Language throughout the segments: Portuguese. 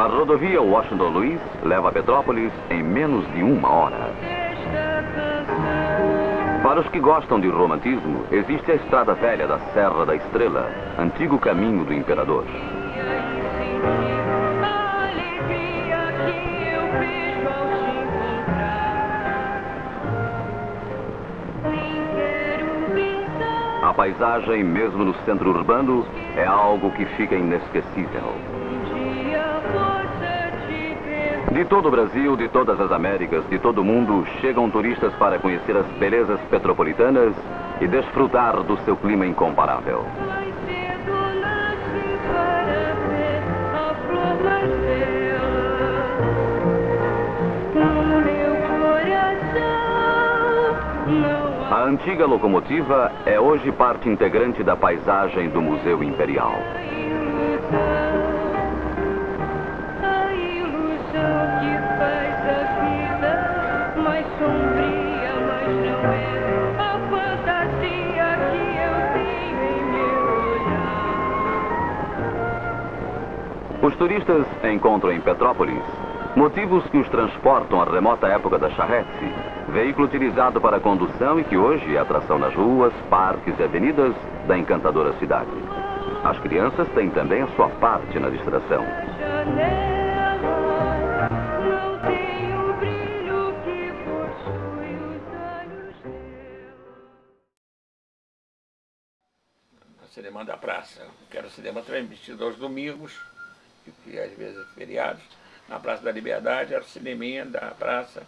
rodovia Washington Luiz leva a Petrópolis em menos de 1 hora. Para os que gostam de romantismo, existe a Estrada Velha da Serra da Estrela, antigo caminho do imperador. A paisagem, mesmo no centro urbano, é algo que fica inesquecível. De todo o Brasil, de todas as Américas, de todo o mundo, chegam turistas para conhecer as belezas petropolitanas e desfrutar do seu clima incomparável. A antiga locomotiva é hoje parte integrante da paisagem do Museu Imperial. Os turistas encontram em Petrópolis motivos que os transportam à remota época da charrete, veículo utilizado para a condução e que hoje é atração nas ruas, parques e avenidas da encantadora cidade. As crianças têm também a sua parte na distração. Cinema da Praça, que era o cinema transmitido aos domingos, que às vezes é feriados, na Praça da Liberdade, era o cineminha da praça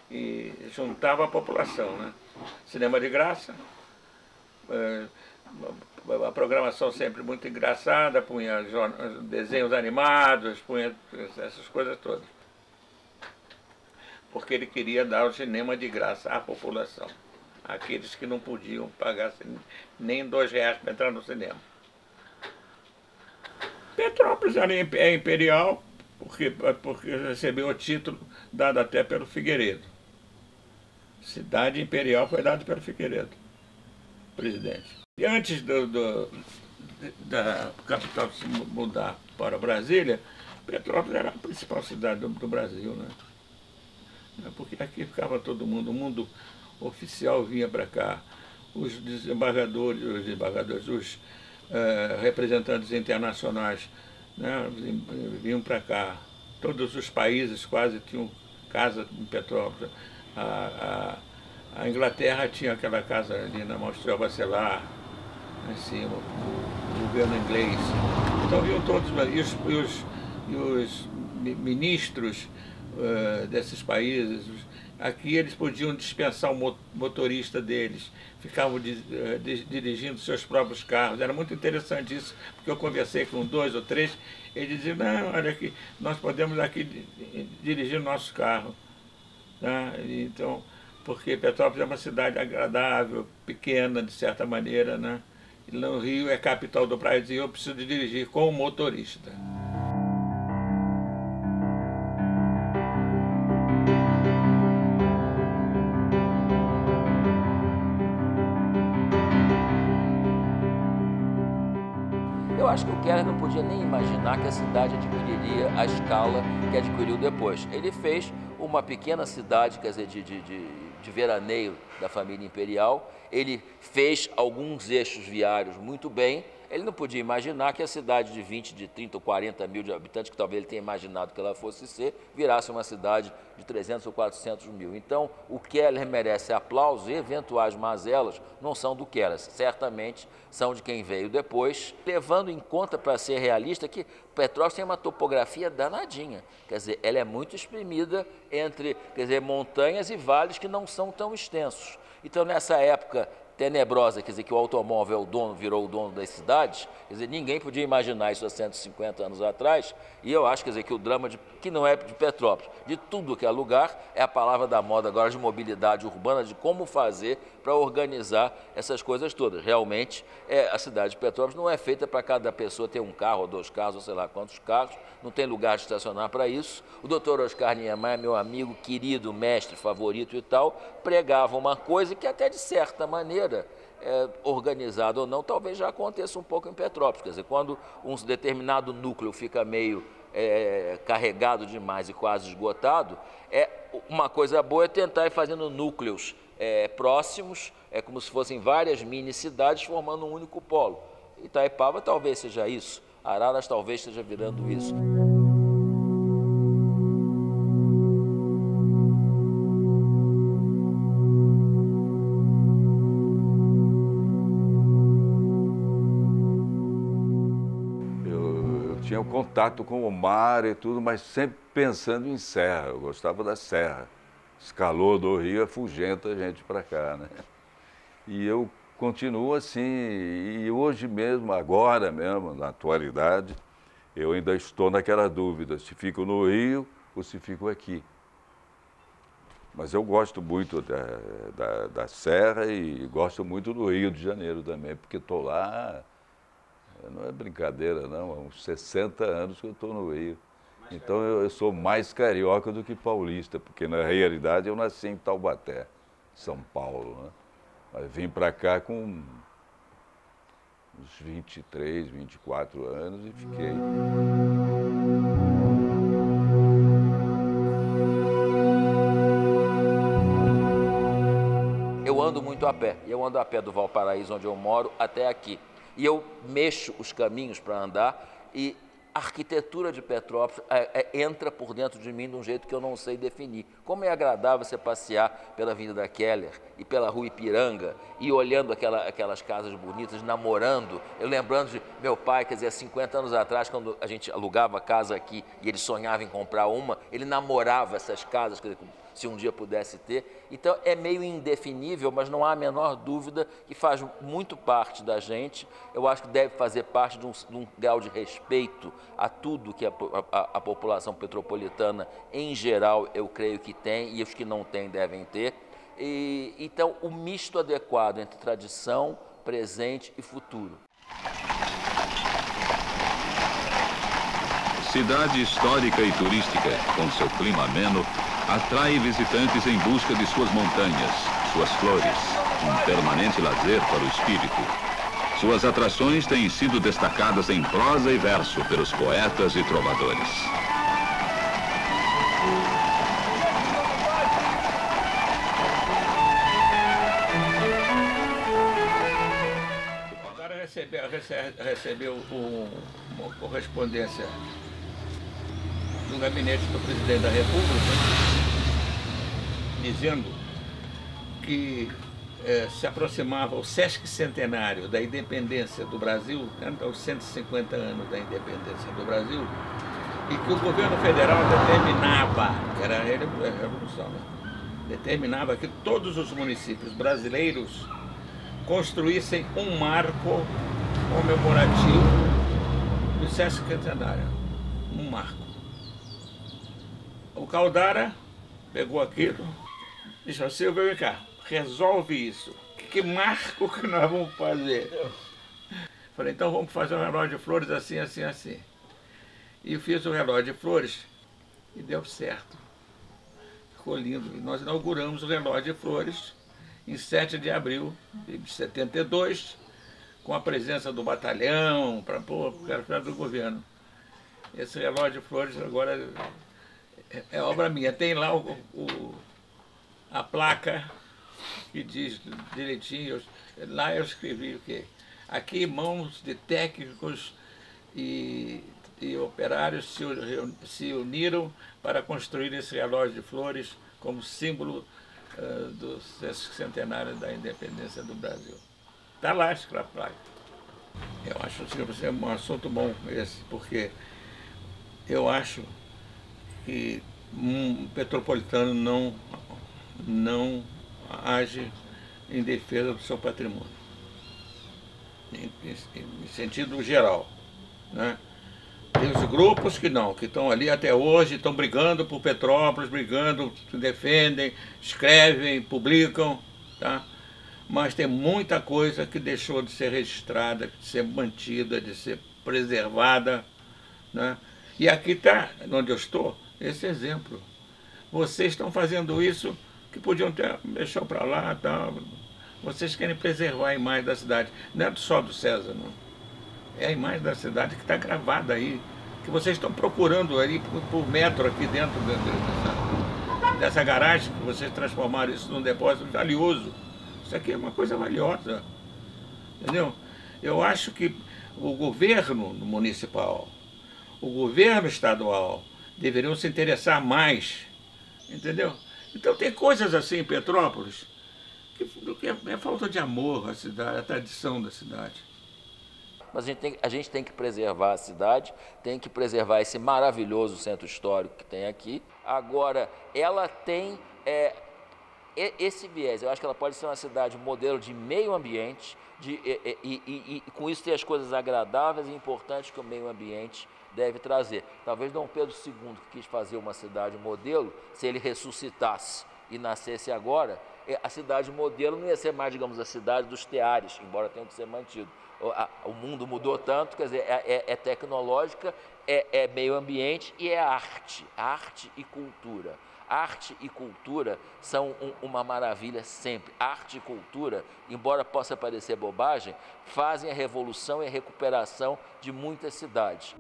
e juntava a população, né? Cinema de graça, a programação sempre muito engraçada, punha desenhos animados, punha essas coisas todas. Porque ele queria dar o cinema de graça à população, aqueles que não podiam pagar nem R$2 para entrar no cinema. Petrópolis é imperial, porque recebeu o título dado até pelo Figueiredo. Cidade imperial foi dado pelo Figueiredo, presidente. E antes da capital se mudar para Brasília, Petrópolis era a principal cidade do Brasil, né? Porque aqui ficava todo mundo, o mundo oficial vinha para cá, os desembargadores, os representantes internacionais, né, vinham para cá. Todos os países quase tinham casa em Petrópolis. A Inglaterra tinha aquela casa ali na Mostra Bacelar, em cima, o governo inglês. Então vinham todos, e os ministros desses países, aqui eles podiam dispensar o motorista deles, ficavam dirigindo seus próprios carros. Era muito interessante isso, porque eu conversei com 2 ou 3, eles diziam, não, olha aqui, nós podemos aqui dirigir o nosso carro. Tá? Então, porque Petrópolis é uma cidade agradável, pequena, de certa maneira, né? E no Rio é capital do Brasil, eu preciso de dirigir com o motorista. Eu acho que o Keller não podia nem imaginar que a cidade adquiriria a escala que adquiriu depois. Ele fez uma pequena cidade, quer dizer, de veraneio da família imperial. Ele fez alguns eixos viários muito bem. Ele não podia imaginar que a cidade de 20, de 30 ou 40 mil de habitantes, que talvez ele tenha imaginado que ela fosse ser, virasse uma cidade de 300 ou 400 mil. Então, o Keller merece aplausos e eventuais mazelas não são do Keller, certamente são de quem veio depois, levando em conta, para ser realista, que Petrópolis tem uma topografia danadinha. Quer dizer, ela é muito exprimida entre, quer dizer, montanhas e vales que não são tão extensos. Então, nessa época tenebrosa, quer dizer, que o automóvel virou o dono das cidades, quer dizer, ninguém podia imaginar isso há 150 anos atrás, e eu acho, quer dizer, que o drama, que não é de Petrópolis, de tudo que é lugar, é a palavra da moda agora de mobilidade urbana, de como fazer para organizar essas coisas todas. Realmente, a cidade de Petrópolis não é feita para cada pessoa ter um carro ou 2 carros, ou sei lá quantos carros, não tem lugar de estacionar para isso. O doutor Oscar Niemeyer, meu amigo, querido, mestre, favorito e tal, pregava uma coisa que até de certa maneira, organizado ou não, talvez já aconteça um pouco em Petrópolis. Quer dizer, quando um determinado núcleo fica meio carregado demais e quase esgotado, uma coisa boa é tentar ir fazendo núcleos próximos, como se fossem várias mini cidades formando um único polo. Itaipava talvez seja isso, Araras talvez esteja virando isso. Eu tinha um contato com o mar e tudo, mas sempre pensando em serra. Eu gostava da serra. Esse calor do Rio afugenta a gente para cá, né? E eu continuo assim, e hoje mesmo, agora mesmo, na atualidade, eu ainda estou naquela dúvida, se fico no Rio ou se fico aqui. Mas eu gosto muito da Serra e gosto muito do Rio de Janeiro também, porque estou lá, não é brincadeira não, há uns 60 anos que eu estou no Rio. Então eu sou mais carioca do que paulista, porque na realidade eu nasci em Taubaté, São Paulo, né? Mas vim para cá com uns 23, 24 anos e fiquei. Eu ando muito a pé, eu ando a pé do Valparaíso, onde eu moro, até aqui. E eu mexo os caminhos para andar e a arquitetura de Petrópolis entra por dentro de mim de um jeito que eu não sei definir. Como é agradável você passear pela Avenida Keller e pela Rua Ipiranga e olhando aquelas casas bonitas, namorando. Eu lembrando de meu pai, quer dizer, há 50 anos atrás, quando a gente alugava casa aqui e ele sonhava em comprar uma, ele namorava essas casas, quer dizer, se um dia pudesse ter. Então é meio indefinível, mas não há a menor dúvida que faz muito parte da gente. Eu acho que deve fazer parte de um grau de respeito a tudo que a população petropolitana, em geral, eu creio que tem, e os que não têm devem ter. Então, o misto adequado entre tradição, presente e futuro. Cidade histórica e turística, com seu clima ameno, atrai visitantes em busca de suas montanhas, suas flores, um permanente lazer para o espírito. Suas atrações têm sido destacadas em prosa e verso pelos poetas e trovadores. Agora recebeu uma correspondência do gabinete do presidente da República dizendo que se aproximava o sesquicentenário da independência do Brasil, aos 150 anos da independência do Brasil, e que o governo federal determinava, que era a Revolução, né? Determinava que todos os municípios brasileiros construíssem um marco comemorativo do sesquicentenário, um marco. O Caldara pegou aquilo e disse: Silvio, vem cá, resolve isso. Que marco que nós vamos fazer? Falei, então vamos fazer um relógio de flores assim, assim, assim. E fiz o relógio de flores e deu certo. Ficou lindo. E nós inauguramos o relógio de flores em 7 de abril de 72, com a presença do batalhão, para do governo. Esse relógio de flores agora é obra minha. Tem lá a placa que diz direitinho. Lá eu escrevi o quê? Aqui mãos de técnicos e operários se uniram para construir esse relógio de flores como símbolo do sesquicentenário da independência do Brasil. Está lá a placa. Eu acho que é um assunto bom esse, porque eu acho que um petropolitano não age em defesa do seu patrimônio, em sentido geral, né? Tem os grupos que estão ali até hoje, estão brigando por Petrópolis, se defendem, escrevem, publicam, tá? Mas tem muita coisa que deixou de ser registrada, de ser mantida, de ser preservada, né? E aqui está, onde eu estou, esse exemplo. Vocês estão fazendo isso que podiam ter deixado para lá, tá? Vocês querem preservar a imagem da cidade. Não é só do César, não. É a imagem da cidade que está gravada aí que vocês estão procurando ali por metro aqui dentro dessa garagem, que vocês transformaram isso num depósito valioso. Isso aqui é uma coisa valiosa, entendeu? Eu acho que o governo municipal, o governo estadual deveriam se interessar mais, entendeu? Então tem coisas assim em Petrópolis que é falta de amor à cidade, à tradição da cidade. Mas a gente tem que preservar a cidade, tem que preservar esse maravilhoso centro histórico que tem aqui. Agora, ela tem esse viés. Eu acho que ela pode ser uma cidade modelo de meio ambiente, e com isso ter as coisas agradáveis e importantes que o meio ambiente deve trazer. Talvez Dom Pedro II, que quis fazer uma cidade modelo, se ele ressuscitasse e nascesse agora, a cidade modelo não ia ser mais, digamos, a cidade dos teares, embora tenha que ser mantido. O mundo mudou tanto, quer dizer, é tecnológica, é meio ambiente e é arte e cultura. Arte e cultura são uma maravilha sempre. Arte e cultura, embora possa parecer bobagem, fazem a revolução e a recuperação de muitas cidades.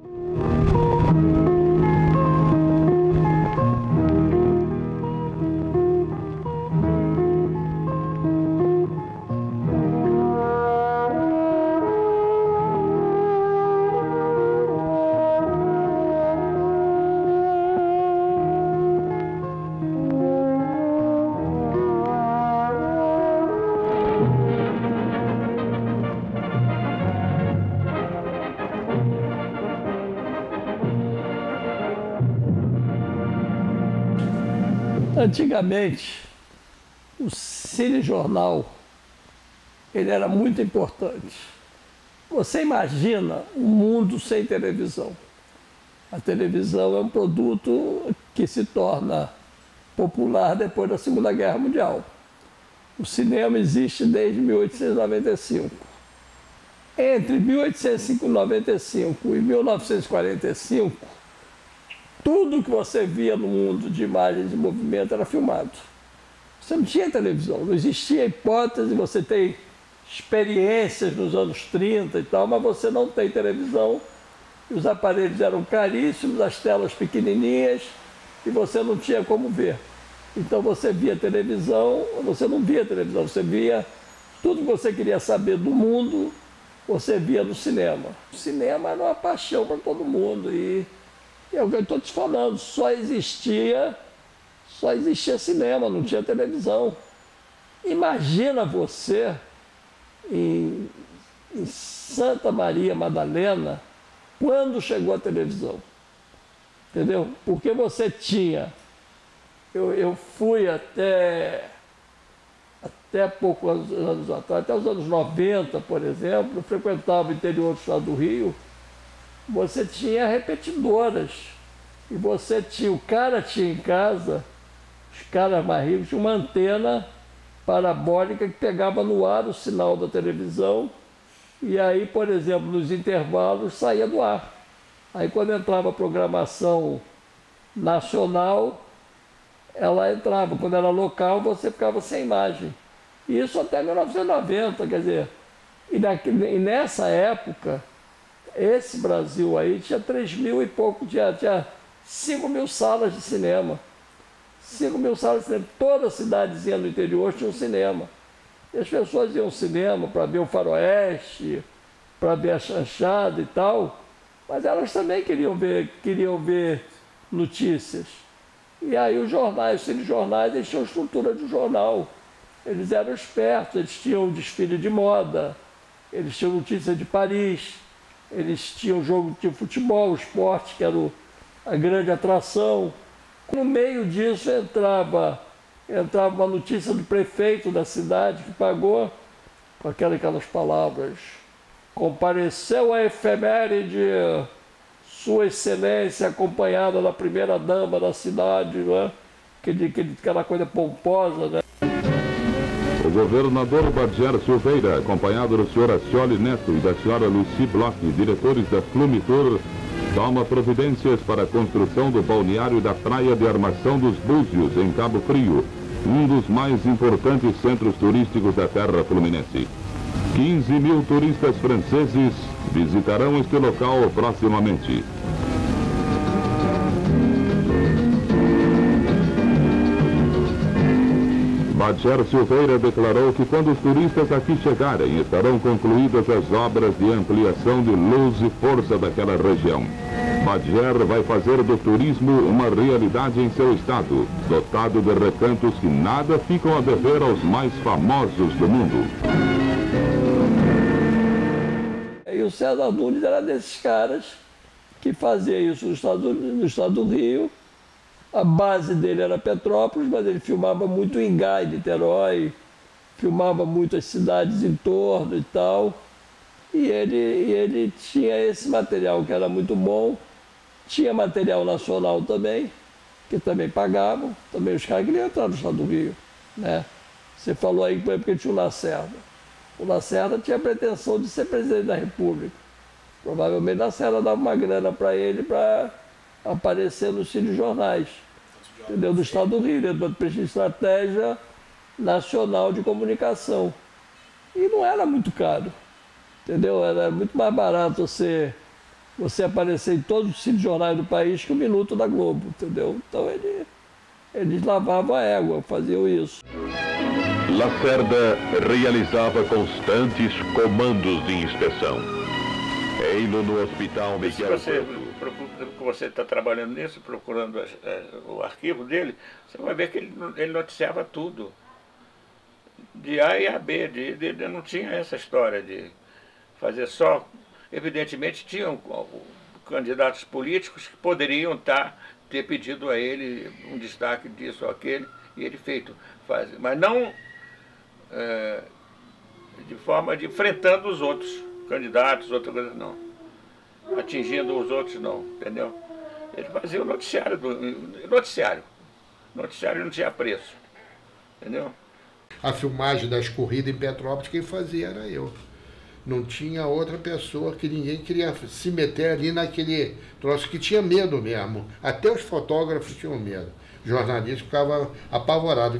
Antigamente, o cinejornal, ele era muito importante. Você imagina um mundo sem televisão. A televisão é um produto que se torna popular depois da Segunda Guerra Mundial. O cinema existe desde 1895. Entre 1895 e 1945, tudo que você via no mundo de imagens e movimento era filmado. Você não tinha televisão, não existia hipótese, você tem experiências nos anos 30 e tal, mas você não tem televisão, os aparelhos eram caríssimos, as telas pequenininhas, e você não tinha como ver. Então você via televisão, você não via televisão, você via tudo que você queria saber do mundo, você via no cinema. O cinema era uma paixão para todo mundo, e é o que eu estou te falando, só existia cinema, não tinha televisão. Imagina você em Santa Maria Madalena, quando chegou a televisão, entendeu? Porque você tinha, eu fui até poucos anos atrás, até os anos 90, por exemplo, eu frequentava o interior do estado do Rio. Você tinha repetidoras, e você tinha, o cara tinha em casa, os caras mais ricos, tinha uma antena parabólica que pegava no ar o sinal da televisão, e aí, por exemplo, nos intervalos saía do ar. Aí quando entrava a programação nacional, ela entrava, quando era local você ficava sem imagem. Isso até 1990, quer dizer, e nessa época, esse Brasil aí tinha 3.000 e pouco, tinha 5.000 salas de cinema. 5.000 salas de cinema. Toda cidadezinha do interior tinha um cinema. E as pessoas iam ao cinema para ver o faroeste, para ver a chanchada e tal, mas elas também queriam ver notícias. E aí os jornais, os telejornais, eles tinham estrutura de jornal. Eles eram espertos, eles tinham desfile de moda, eles tinham notícia de Paris, eles tinham jogo de futebol, o esporte, que era a grande atração. No meio disso entrava uma notícia do prefeito da cidade que pagou, com aquelas palavras: compareceu a efeméride Sua Excelência, acompanhada da primeira-dama da cidade, né? Aquela coisa pomposa, né? O governador Badiar Silveira, acompanhado do senhor Ascioli Neto e da senhora Lucy Bloch, diretores da Flumitur, toma providências para a construção do balneário da Praia de Armação dos Búzios, em Cabo Frio, um dos mais importantes centros turísticos da terra fluminense. 15.000 turistas franceses visitarão este local proximamente. Badger Silveira declarou que quando os turistas aqui chegarem, estarão concluídas as obras de ampliação de luz e força daquela região. Badger vai fazer do turismo uma realidade em seu estado, dotado de recantos que nada ficam a dever aos mais famosos do mundo. E o César Nunes era desses caras que fazia isso no estado do Rio. A base dele era Petrópolis, mas ele filmava muito em Engai, Niterói, filmava muito as cidades em torno e tal. E ele tinha esse material que era muito bom. Tinha material nacional também, que também pagavam. Também os caras queriam entrar no estado do Rio, né? Você falou aí que foi porque tinha o Lacerda. O Lacerda tinha a pretensão de ser presidente da República. Provavelmente o Lacerda dava uma grana para ele para aparecer nos telejornais, entendeu? Do estado do Rio, dentro da Estratégia Nacional de Comunicação. E não era muito caro, entendeu? Era muito mais barato você aparecer em todos os telejornais do país que o Minuto da Globo, entendeu? Então eles lavavam a égua, faziam isso. Lacerda realizava constantes comandos de inspeção. Ei-lo no Hospital Miguel você está trabalhando nisso, procurando o arquivo dele, você vai ver que ele noticiava tudo. De A e a B, não tinha essa história de fazer só. Evidentemente tinham candidatos políticos que poderiam ter pedido a ele um destaque disso ou aquele, e ele fazer, mas não de forma de enfrentando os outros candidatos, outra coisa não. Atingindo os outros não, entendeu? Ele fazia o noticiário. Noticiário não tinha preço, entendeu? A filmagem das corridas em Petrópolis, quem fazia era eu. Não tinha outra pessoa, que ninguém queria se meter ali naquele troço, que tinha medo mesmo. Até os fotógrafos tinham medo. Os jornalistas ficavam apavorados,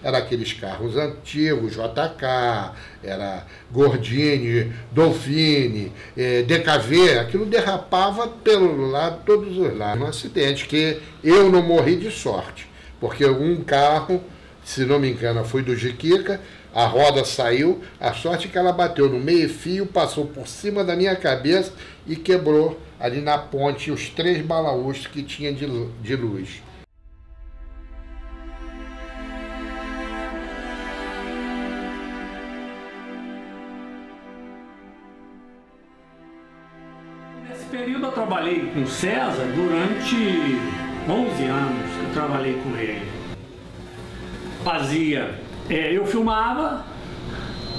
eram aqueles carros antigos, JK, era Gordini, Dolfini, DKV, aquilo derrapava pelo lado, todos os lados. Um acidente que eu não morri de sorte, porque um carro, se não me engano, foi do Jiquica, a roda saiu, a sorte é que ela bateu no meio-fio, passou por cima da minha cabeça e quebrou ali na ponte os 3 balaústres que tinha de luz. Nesse período eu trabalhei com o César durante 11 anos que eu trabalhei com ele. Eu filmava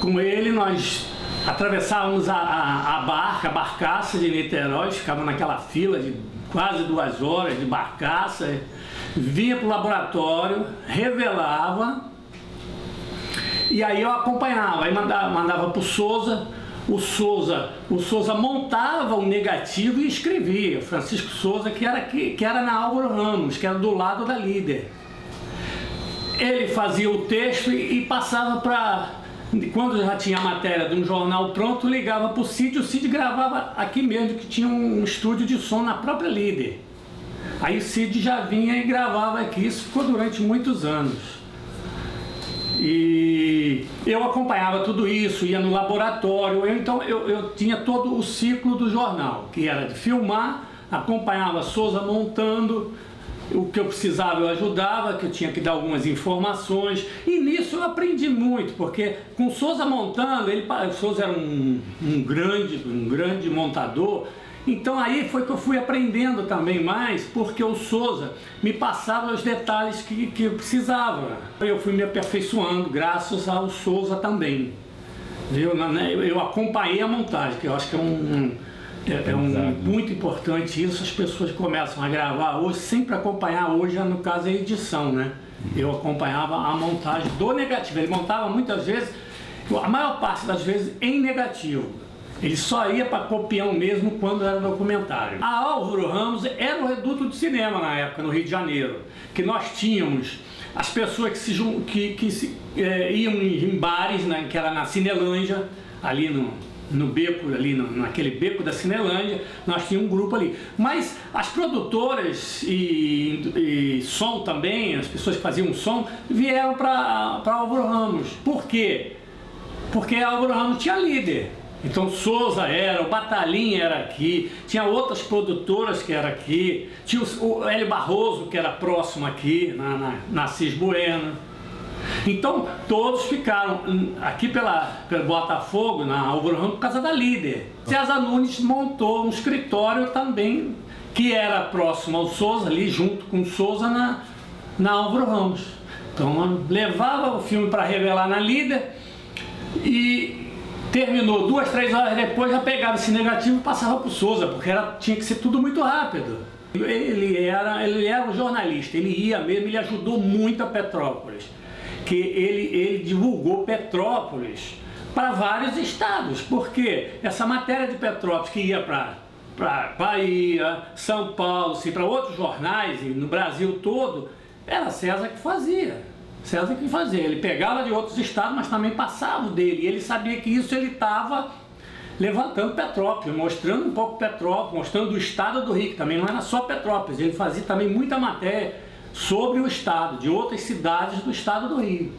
com ele, nós atravessávamos a barcaça de Niterói, ficava naquela fila de quase 2 horas de barcaça, vinha para o laboratório, revelava, e aí eu acompanhava, aí mandava para o Souza. O Souza montava o negativo e escrevia. Francisco Souza, que era na Álvaro Ramos, que era do lado da Líder. Ele fazia o texto e passava para... Quando já tinha a matéria de um jornal pronto, ligava para o Cid gravava aqui mesmo, que tinha um estúdio de som na própria Líder. Aí o Cid já vinha e gravava aqui, isso ficou durante muitos anos. E eu acompanhava tudo isso, ia no laboratório, então eu tinha todo o ciclo do jornal, que era de filmar, acompanhava Souza montando, o que eu precisava eu ajudava, que eu tinha que dar algumas informações, e nisso eu aprendi muito, porque com Souza montando, o Souza era um grande montador. Então aí foi que eu fui aprendendo também mais, porque o Souza me passava os detalhes que eu precisava. Eu fui me aperfeiçoando graças ao Souza também. Eu acompanhei a montagem, que eu acho que é muito importante isso. As pessoas começam a gravar hoje, sempre acompanhar hoje, no caso, a edição, né? Eu acompanhava a montagem do negativo. Ele montava muitas vezes, a maior parte das vezes, em negativo. Ele só ia para copião mesmo quando era documentário. A Álvaro Ramos era o reduto de cinema na época, no Rio de Janeiro, que nós tínhamos as pessoas que iam em bares, né, que era na Cinelândia, ali no beco ali, naquele beco da Cinelândia, nós tínhamos um grupo ali. Mas as produtoras e som também, as pessoas que faziam som, vieram para Álvaro Ramos. Por quê? Porque Álvaro Ramos tinha líder. Então Souza era, o Batalhinha era aqui, tinha outras produtoras que era aqui, tinha o Hélio Barroso, que era próximo aqui, na Cis Bueno. Então todos ficaram aqui pelo Botafogo, na Álvaro Ramos, por causa da líder. César Nunes montou um escritório também, que era próximo ao Souza, ali junto com o Souza, na Álvaro Ramos. Então levava o filme para revelar na líder e terminou 2, 3 horas depois, já pegava esse negativo e passava para o Souza, porque tinha que ser tudo muito rápido. Ele era um jornalista, ele ia mesmo, ele ajudou muito a Petrópolis, que ele divulgou Petrópolis para vários estados, porque essa matéria de Petrópolis que ia para Bahia, São Paulo, assim, para outros jornais e no Brasil todo, era César que fazia. César que fazia, ele pegava de outros estados, mas também passava dele, e ele sabia que isso ele estava levantando Petrópolis, mostrando um pouco Petrópolis, mostrando o estado do Rio, que também não era só Petrópolis, ele fazia também muita matéria sobre o estado, de outras cidades do estado do Rio.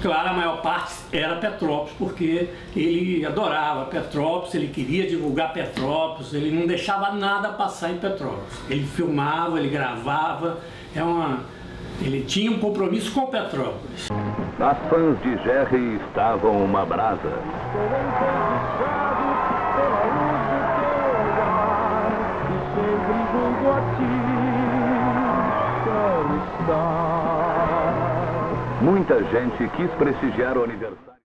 Claro, a maior parte era Petrópolis, porque ele adorava Petrópolis, ele queria divulgar Petrópolis, ele não deixava nada passar em Petrópolis. Ele filmava, ele gravava, ele tinha um compromisso com Petrópolis. As fãs de Jerry estavam uma brasa. Muita gente quis prestigiar o aniversário.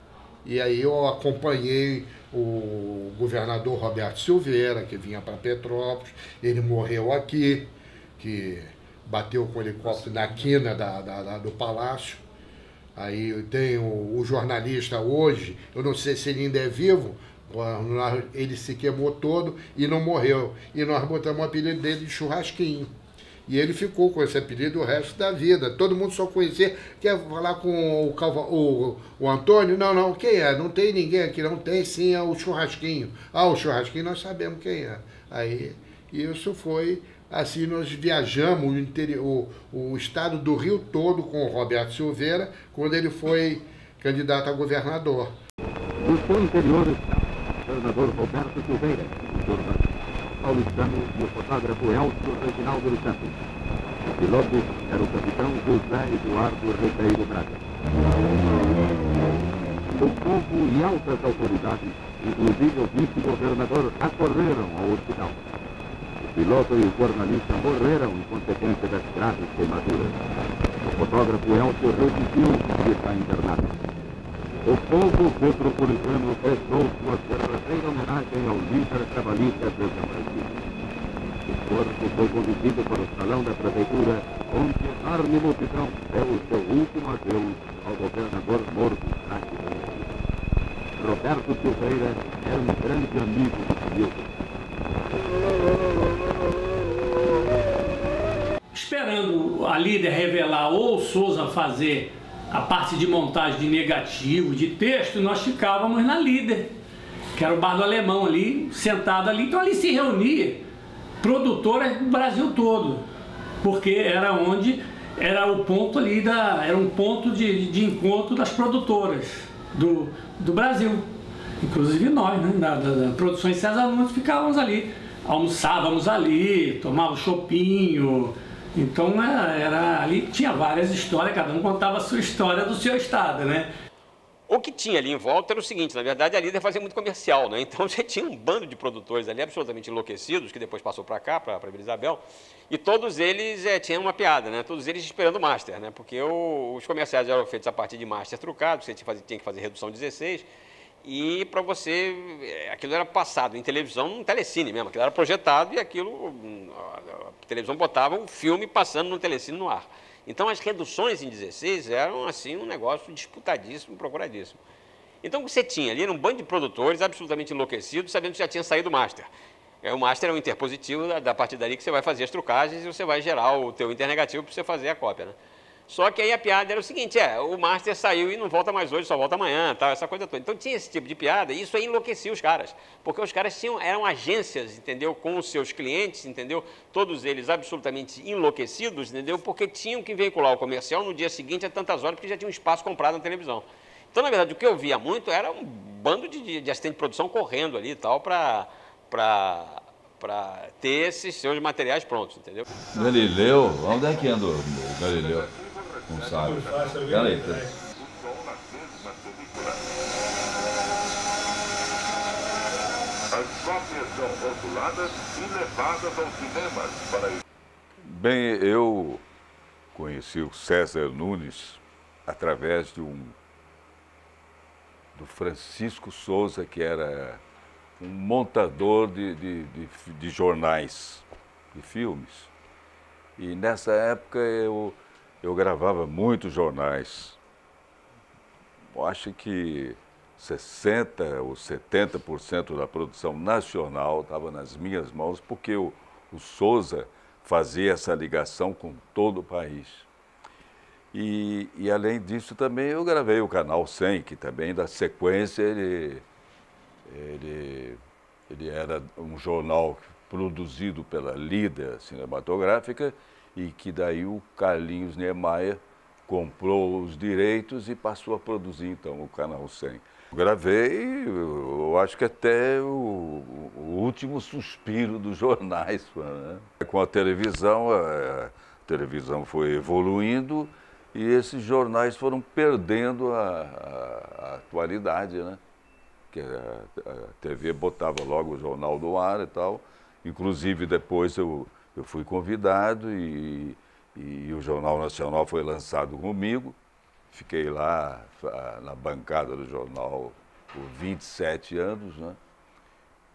E aí eu acompanhei o governador Roberto Silveira, que vinha para Petrópolis. Ele morreu aqui, que bateu com o helicóptero na quina do palácio. Aí tem o jornalista hoje, eu não sei se ele ainda é vivo, ele se queimou todo e não morreu. E nós botamos o apelido dele de Churrasquinho. E ele ficou com esse apelido o resto da vida. Todo mundo só conhecia. Quer falar com o Antônio? Não, quem é? Não tem ninguém aqui, não tem, sim, é o Churrasquinho. Ah, o Churrasquinho nós sabemos quem é. Aí, isso foi, assim, nós viajamos o estado do Rio todo com o Roberto Silveira, quando ele foi candidato a governador. No seu interior está o governador Roberto Silveira, o jornalista paulistano e o fotógrafo Elcio Reginaldo dos Santos. O piloto era o capitão José Eduardo Ribeiro Braga. O povo e altas autoridades, inclusive o vice-governador, acorreram ao hospital. O piloto e o jornalista morreram em consequência das graves queimaduras. O fotógrafo Elcio resistiu e está internado. O povo metropolitano prestou sua verdadeira homenagem ao líder trabalhista desaparecido. O corpo foi conduzido para o salão da prefeitura, onde enorme multidão deu o seu último adeus ao governador morto tragicamente. Roberto Silveira era um grande amigo do período. Esperando a líder revelar ou Souza fazer a parte de montagem de negativo, de texto, nós ficávamos na líder, que era o bar do Alemão ali, sentado ali. Então ali se reunia produtoras do Brasil todo, porque era o ponto ali, era um ponto de encontro das produtoras do Brasil. Inclusive nós, né, da Produções César Nunes, ficávamos ali, almoçávamos ali, tomávamos chopinho. Então ali tinha várias histórias, cada um contava a sua história do seu estado, né? O que tinha ali em volta era o seguinte, na verdade a líder fazia muito comercial, né? Então você tinha um bando de produtores ali absolutamente enlouquecidos, que depois passou para cá, para Vila Isabel, e todos eles tinham uma piada, né? Todos eles esperando o master, né? Porque os comerciais eram feitos a partir de master trucados, você tinha que fazer redução 16, e para você, aquilo era passado em televisão, num telecine mesmo, aquilo era projetado e aquilo, a televisão botava um filme passando no telecine no ar. Então as reduções em 16 eram assim um negócio disputadíssimo, procuradíssimo. Então você tinha ali um bando de produtores absolutamente enlouquecidos, sabendo que já tinha saído o master. O master é um interpositivo da partir dali que você vai fazer as trucagens e você vai gerar o teu internegativo para você fazer a cópia, né? Só que aí a piada era o seguinte, o Master saiu e não volta mais hoje, só volta amanhã, tal, essa coisa toda. Então tinha esse tipo de piada e isso aí enlouquecia os caras. Porque os caras eram agências, entendeu? Com os seus clientes, entendeu? Todos eles absolutamente enlouquecidos, entendeu? Porque tinham que veicular o comercial no dia seguinte a tantas horas, porque já tinha um espaço comprado na televisão. Então, na verdade, o que eu via muito era um bando de assistente de produção correndo ali e tal para ter esses seus materiais prontos, entendeu? Galileu, onde é que anda o Galileu? Não sabe. Peraí. As cópias são rotuladas e levadas aos cinemas para... Bem, eu conheci o César Nunes através do Francisco Souza, que era um montador de jornais, de filmes. E nessa época eu gravava muitos jornais. Eu acho que 60% ou 70% da produção nacional estava nas minhas mãos, porque o Souza fazia essa ligação com todo o país. E além disso também eu gravei o Canal 100, que também da sequência ele era um jornal produzido pela Líder Cinematográfica e que daí o Carlinhos Niemeyer comprou os direitos e passou a produzir então o Canal 100. Gravei, eu acho que até o último suspiro dos jornais. Né? Com a televisão foi evoluindo e esses jornais foram perdendo a atualidade, né? Que a TV botava logo o jornal do ar e tal. Inclusive depois eu fui convidado e o Jornal Nacional foi lançado comigo. Fiquei lá na bancada do jornal por 27 anos, né?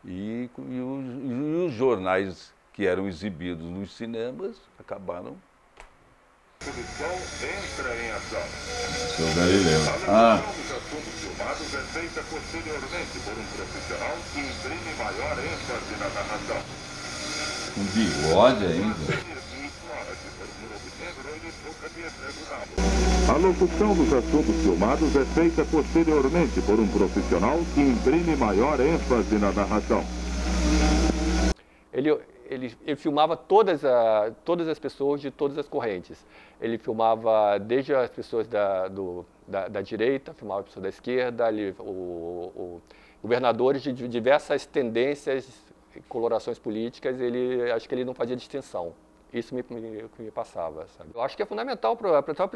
E os jornais que eram exibidos nos cinemas acabaram. A produção entra em ação. Seu Galileu. A dos assuntos filmados é feita posteriormente por um profissional que imprime maior ênfase na narração. Com bigode ainda. A locução dos assuntos filmados é feita posteriormente por um profissional que imprime maior ênfase na narração. Ele filmava todas as pessoas de todas as correntes. Ele filmava desde as pessoas da direita, filmava pessoas da esquerda, governadores de diversas tendências e colorações políticas. Acho que ele não fazia distinção. Isso me passava, sabe? Eu acho que é fundamental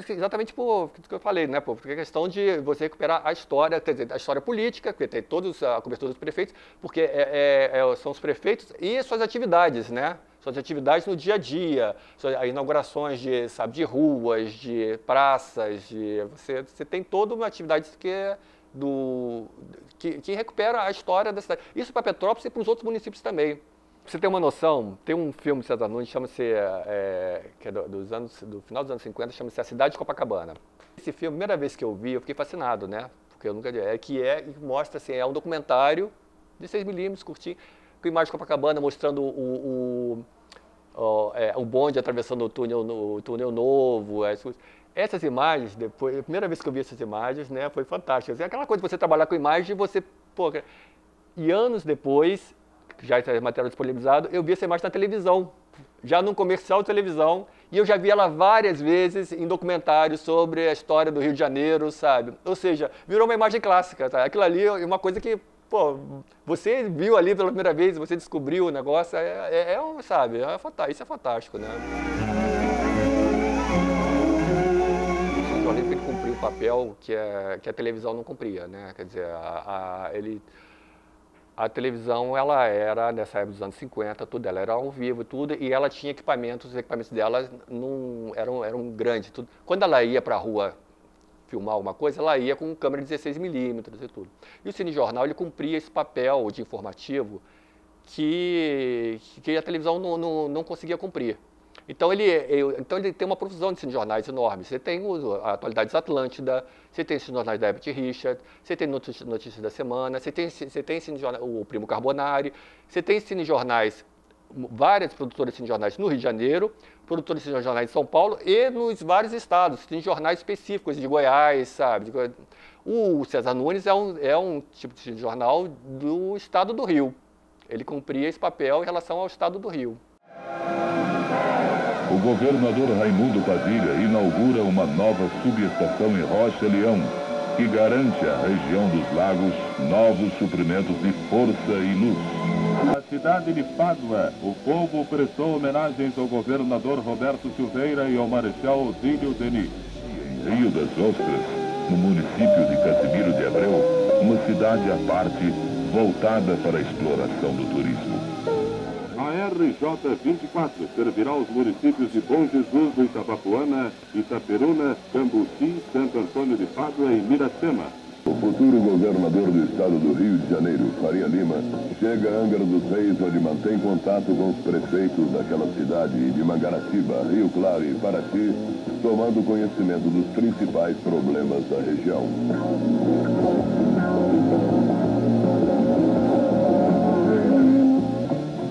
exatamente por o que eu falei, né? Porque a questão de você recuperar a história, quer dizer, a história política, porque tem a cobertura dos prefeitos, porque são os prefeitos e suas atividades, né? Suas atividades no dia a dia, suas inaugurações de ruas, de praças, você tem toda uma atividade que recupera a história da cidade. Isso para Petrópolis e para os outros municípios também. Pra você ter uma noção, tem um filme de César Nunes, chama-se, que é do final dos anos 50, chama-se A Cidade de Copacabana. Esse filme, a primeira vez que eu vi, eu fiquei fascinado, né? Porque eu nunca que mostra, assim, é um documentário de 6mm, curtinho, com imagem de Copacabana, mostrando o bonde atravessando o túnel novo. Essas imagens, depois, a primeira vez que eu vi essas imagens, né, foi fantástico. É aquela coisa de você trabalhar com imagem, e anos depois, já esse material disponibilizado, eu vi essa imagem na televisão, já num comercial de televisão, e eu já vi ela várias vezes em documentários sobre a história do Rio de Janeiro, sabe? Ou seja, virou uma imagem clássica, tá? Aquilo ali é uma coisa que, você viu ali pela primeira vez, você descobriu o negócio, sabe? Isso é fantástico, né? O jornalista, ele cumpriu um papel que a televisão não cumpria, né? Quer dizer, a televisão, ela era, nessa época dos anos 50, tudo, ela era ao vivo, tudo, e ela tinha equipamentos, os equipamentos dela eram grandes. Tudo. Quando ela ia para a rua filmar alguma coisa, ela ia com câmera de 16mm e tudo. E o cinejornal, ele cumpria esse papel de informativo que a televisão não conseguia cumprir. Então ele tem uma profusão de cinejornais enorme. Você tem a Atualidades Atlântida, você tem os cinejornais da Herbert Richard, você tem Notícias da Semana, você tem cinejornal, o Primo Carbonari, você tem cinejornais várias produtoras de jornais no Rio de Janeiro, produtoras de jornais em São Paulo e nos vários estados. Tem jornais específicos de Goiás, sabe? O César Nunes é um tipo de jornal do estado do Rio. Ele cumpria esse papel em relação ao estado do Rio. O governador Raimundo Padilha inaugura uma nova subestação em Rocha Leão, que garante à região dos lagos novos suprimentos de força e luz. Na cidade de Pádua, o povo prestou homenagens ao governador Roberto Silveira e ao marechal Odílio Denis. Em Rio das Ostras, no município de Casimiro de Abreu, uma cidade à parte voltada para a exploração do turismo. A RJ-24 servirá os municípios de Bom Jesus do Itabapuana, Itaperuna, Cambuci, Santo Antônio de Pádua e Miracema. O futuro governador do estado do Rio de Janeiro, Faria Lima, chega a Angra dos Reis, onde mantém contato com os prefeitos daquela cidade e de Mangaratiba, Rio Claro e Paraty, tomando conhecimento dos principais problemas da região.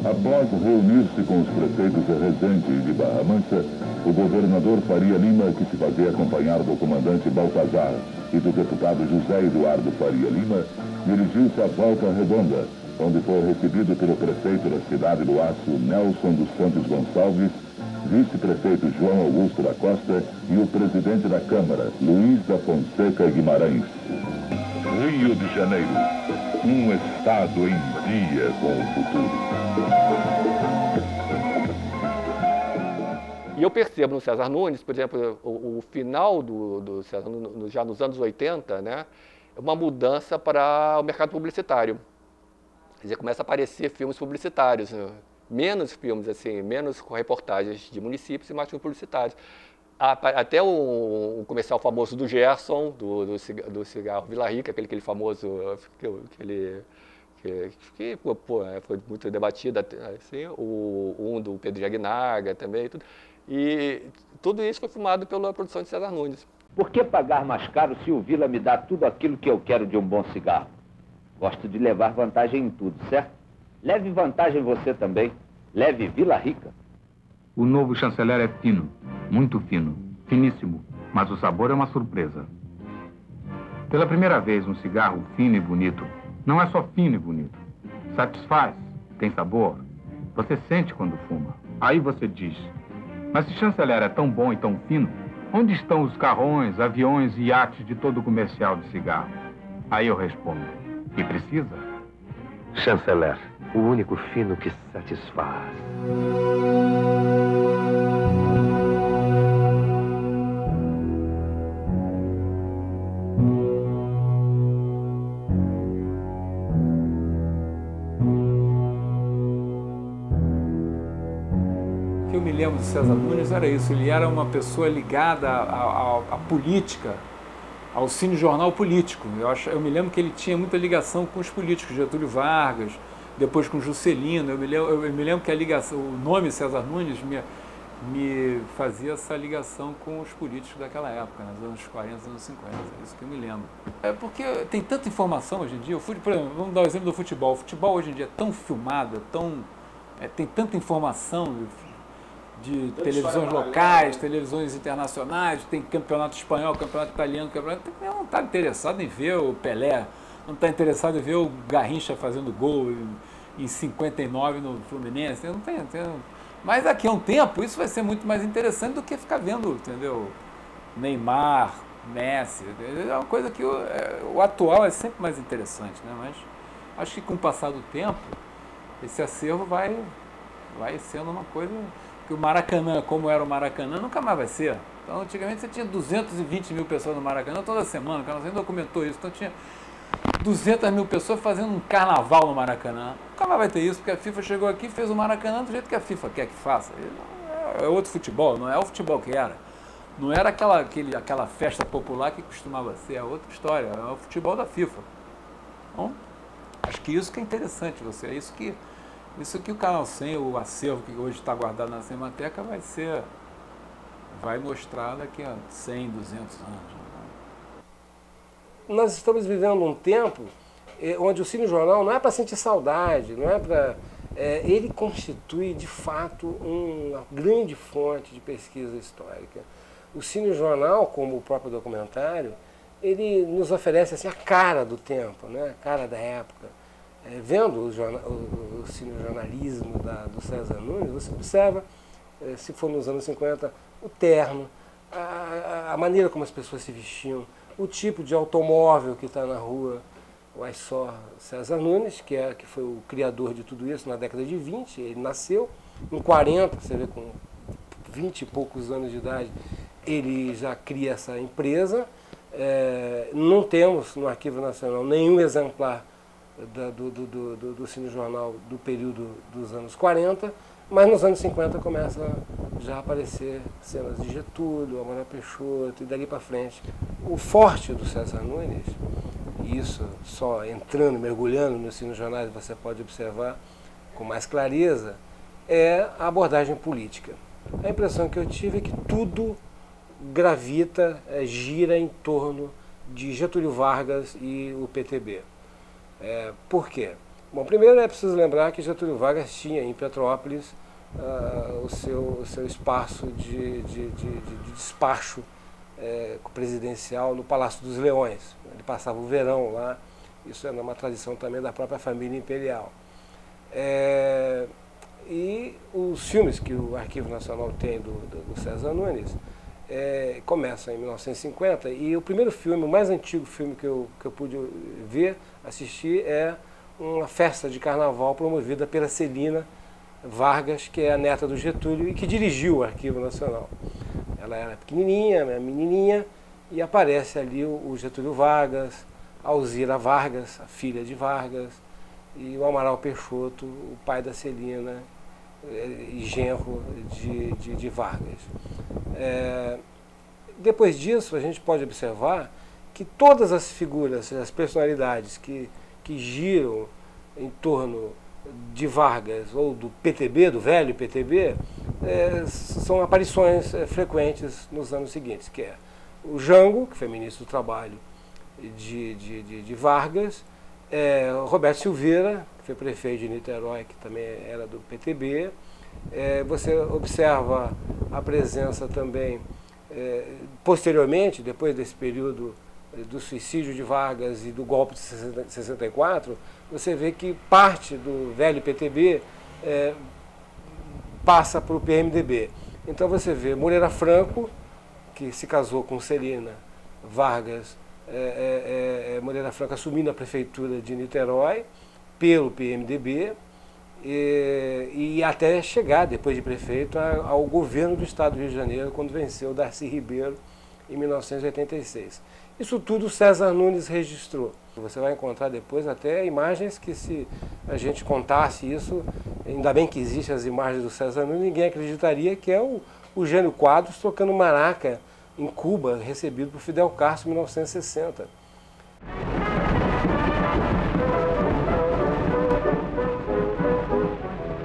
Após reunir-se com os prefeitos de Resende e de Barra Mansa, o governador Faria Lima, que se fazia acompanhar do comandante Baltazar e do deputado José Eduardo Faria Lima, dirigiu-se à Volta Redonda, onde foi recebido pelo prefeito da cidade do Aço, Nelson dos Santos Gonçalves, vice-prefeito João Augusto da Costa e o presidente da Câmara, Luiz da Fonseca Guimarães. Rio de Janeiro, um estado em dia com o futuro. E eu percebo no César Nunes, por exemplo, o final do César Nunes, já nos anos 80, né, uma mudança para o mercado publicitário. Quer dizer, começa a aparecer filmes publicitários, né? Menos filmes, assim, menos com reportagens de municípios e mais filmes publicitários. Até o comercial famoso do Gerson, do cigarro Vila Rica, aquele famoso, que foi muito debatido, assim, um do Pedro de Aguinaga também, tudo. E tudo isso foi filmado pela produção de César Nunes. Por que pagar mais caro se o Vila me dá tudo aquilo que eu quero de um bom cigarro? Gosto de levar vantagem em tudo, certo? Leve vantagem você também. Leve Vila Rica. O novo chanceler é fino, muito fino, finíssimo, mas o sabor é uma surpresa. Pela primeira vez, um cigarro fino e bonito. Não é só fino e bonito. Satisfaz, tem sabor. Você sente quando fuma. Aí você diz, mas se chanceler é tão bom e tão fino, onde estão os carrões, aviões e iates de todo o comercial de cigarro? Aí eu respondo, que precisa? Chanceler, o único fino que satisfaz. Que eu me lembro de César Nunes era isso, ele era uma pessoa ligada à política, ao cinejornal político. Eu me lembro que ele tinha muita ligação com os políticos, Getúlio Vargas, depois com Juscelino. Eu me lembro que a ligação, o nome César Nunes me fazia essa ligação com os políticos daquela época, nos anos 40, anos 50, é isso que eu me lembro. É porque tem tanta informação hoje em dia, por exemplo, vamos dar o exemplo do futebol. O futebol hoje em dia é tão filmado, tem tanta informação de televisões locais, televisões internacionais, tem campeonato espanhol, campeonato italiano, eu não está interessado em ver o Pelé, não está interessado em ver o Garrincha fazendo gol em 59 no Fluminense, não tem. Mas daqui a um tempo isso vai ser muito mais interessante do que ficar vendo, entendeu? Neymar, Messi, é uma coisa que o atual é sempre mais interessante, né? Mas acho que com o passar do tempo, esse acervo vai sendo uma coisa que o Maracanã, como era o Maracanã, nunca mais vai ser. Então, antigamente você tinha 220 mil pessoas no Maracanã toda semana, o Carlos ainda documentou isso, então tinha 200 mil pessoas fazendo um carnaval no Maracanã. Nunca mais vai ter isso, porque a FIFA chegou aqui e fez o Maracanã do jeito que a FIFA quer que faça. É outro futebol, não é o futebol que era. Não era aquela festa popular que costumava ser, é outra história, é o futebol da FIFA. Então, acho que isso que é interessante, é isso que o Canal 100, o acervo que hoje está guardado na Cinemateca, vai mostrar daqui a 100, 200 anos. Nós estamos vivendo um tempo onde o cinejornal não é para sentir saudade, não é para ele constitui, de fato, uma grande fonte de pesquisa histórica. O cinejornal, como o próprio documentário, ele nos oferece assim, a cara do tempo, né? A cara da época. Vendo o cinejornalismo do César Nunes, você observa, se for nos anos 50, o terno, a maneira como as pessoas se vestiam, o tipo de automóvel que está na rua. O Aissor César Nunes, que foi o criador de tudo isso na década de 20, ele nasceu em 40, você vê, com 20 e poucos anos de idade, ele já cria essa empresa. Não temos no Arquivo Nacional nenhum exemplar do cinejornal do período dos anos 40, mas nos anos 50 começa já a aparecer cenas de Getúlio, Amaral Peixoto e dali para frente. O forte do César Nunes, e isso só entrando, mergulhando nos cinejornais você pode observar com mais clareza, é a abordagem política. A impressão que eu tive é que tudo gravita, gira em torno de Getúlio Vargas e o PTB. Por quê? Bom, primeiro é preciso lembrar que Getúlio Vargas tinha em Petrópolis o seu espaço de despacho presidencial no Palácio dos Leões. Ele passava o verão lá, isso era uma tradição também da própria família imperial. E os filmes que o Arquivo Nacional tem do César Nunes começam em 1950, e o primeiro filme, o mais antigo filme que eu pude assistir, é uma festa de carnaval promovida pela Celina Vargas, que é a neta do Getúlio e que dirigiu o Arquivo Nacional. Ela era pequenininha, menininha, e aparece ali o Getúlio Vargas, a Alzira Vargas, a filha de Vargas, e o Amaral Peixoto, o pai da Celina e genro de Vargas. Depois disso, a gente pode observar que todas as figuras, as personalidades que giram em torno de Vargas ou do PTB, do velho PTB, são aparições frequentes nos anos seguintes, que é o Jango, que foi ministro do Trabalho de Vargas, Roberto Silveira, que foi prefeito de Niterói, que também era do PTB. Você observa a presença também, posteriormente, depois desse período do suicídio de Vargas e do golpe de 64, você vê que parte do velho PTB passa para o PMDB. Então você vê Moreira Franco, que se casou com Celina Vargas, Moreira Franco assumindo a prefeitura de Niterói pelo PMDB, e até chegar, depois de prefeito, ao governo do Estado do Rio de Janeiro, quando venceu Darcy Ribeiro em 1986. Isso tudo César Nunes registrou. Você vai encontrar depois até imagens que, se a gente contasse isso, ainda bem que existem as imagens do César Nunes, ninguém acreditaria, que é o Jânio Quadros tocando maraca em Cuba, recebido por Fidel Castro em 1960.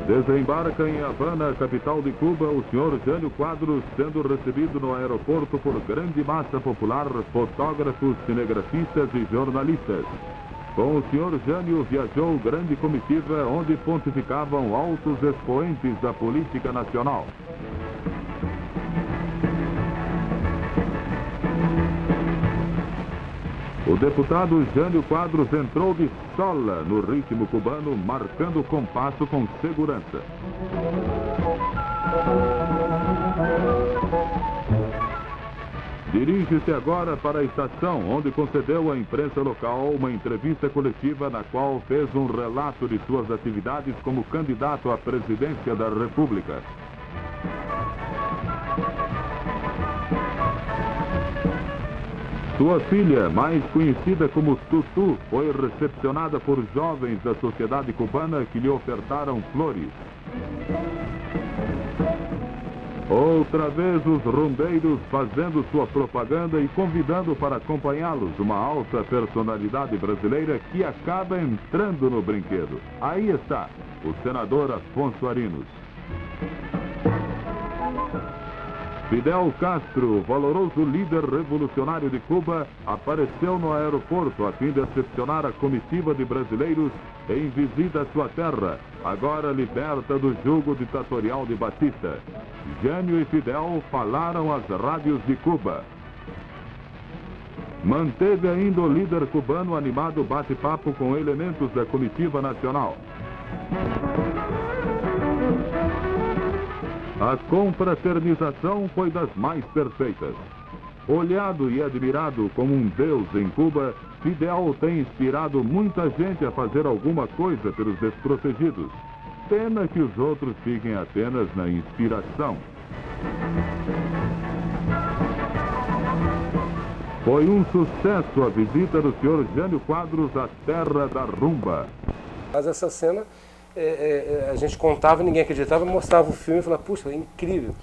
Desembarca em Havana, capital de Cuba, o senhor Jânio Quadros, sendo recebido no aeroporto por grande massa popular, fotógrafos, cinegrafistas e jornalistas. Com o senhor Jânio viajou grande comitiva onde pontificavam altos expoentes da política nacional. O deputado Jânio Quadros entrou de sola no ritmo cubano, marcando o compasso com segurança. Dirige-se agora para a estação, onde concedeu à imprensa local uma entrevista coletiva na qual fez um relato de suas atividades como candidato à presidência da República. Sua filha, mais conhecida como Tutu, foi recepcionada por jovens da sociedade cubana que lhe ofertaram flores. Outra vez os rumbeiros fazendo sua propaganda e convidando para acompanhá-los uma alta personalidade brasileira que acaba entrando no brinquedo. Aí está, o senador Afonso Arinos. Fidel Castro, valoroso líder revolucionário de Cuba, apareceu no aeroporto a fim de recepcionar a comitiva de brasileiros em visita à sua terra, agora liberta do jugo ditatorial de Batista. Jânio e Fidel falaram às rádios de Cuba. Manteve ainda o líder cubano animado bate-papo com elementos da comitiva nacional. A confraternização foi das mais perfeitas. Olhado e admirado como um deus em Cuba, Fidel tem inspirado muita gente a fazer alguma coisa pelos desprotegidos. Pena que os outros fiquem apenas na inspiração. Foi um sucesso a visita do senhor Jânio Quadros à terra da rumba. Mas essa cena, a gente contava, ninguém acreditava, mostrava o filme e falava, puxa, é incrível.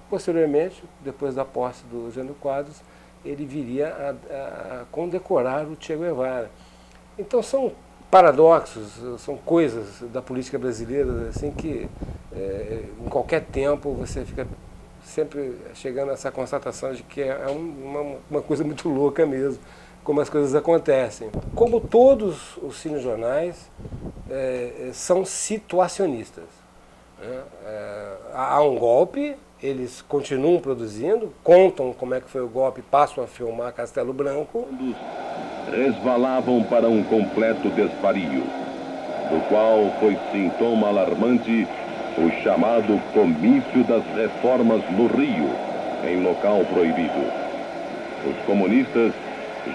Posteriormente, depois da posse do Jânio Quadros, ele viria a condecorar o Che Guevara. Então são paradoxos, são coisas da política brasileira, assim, que em qualquer tempo você fica sempre chegando a essa constatação de que é uma coisa muito louca mesmo, como as coisas acontecem. Como todos os cinejornais, são situacionistas. Né? Há um golpe, eles continuam produzindo, contam como é que foi o golpe, passam a filmar Castelo Branco. Resvalavam para um completo desvario, do qual foi sintoma alarmante o chamado Comício das Reformas no Rio, em local proibido. Os comunistas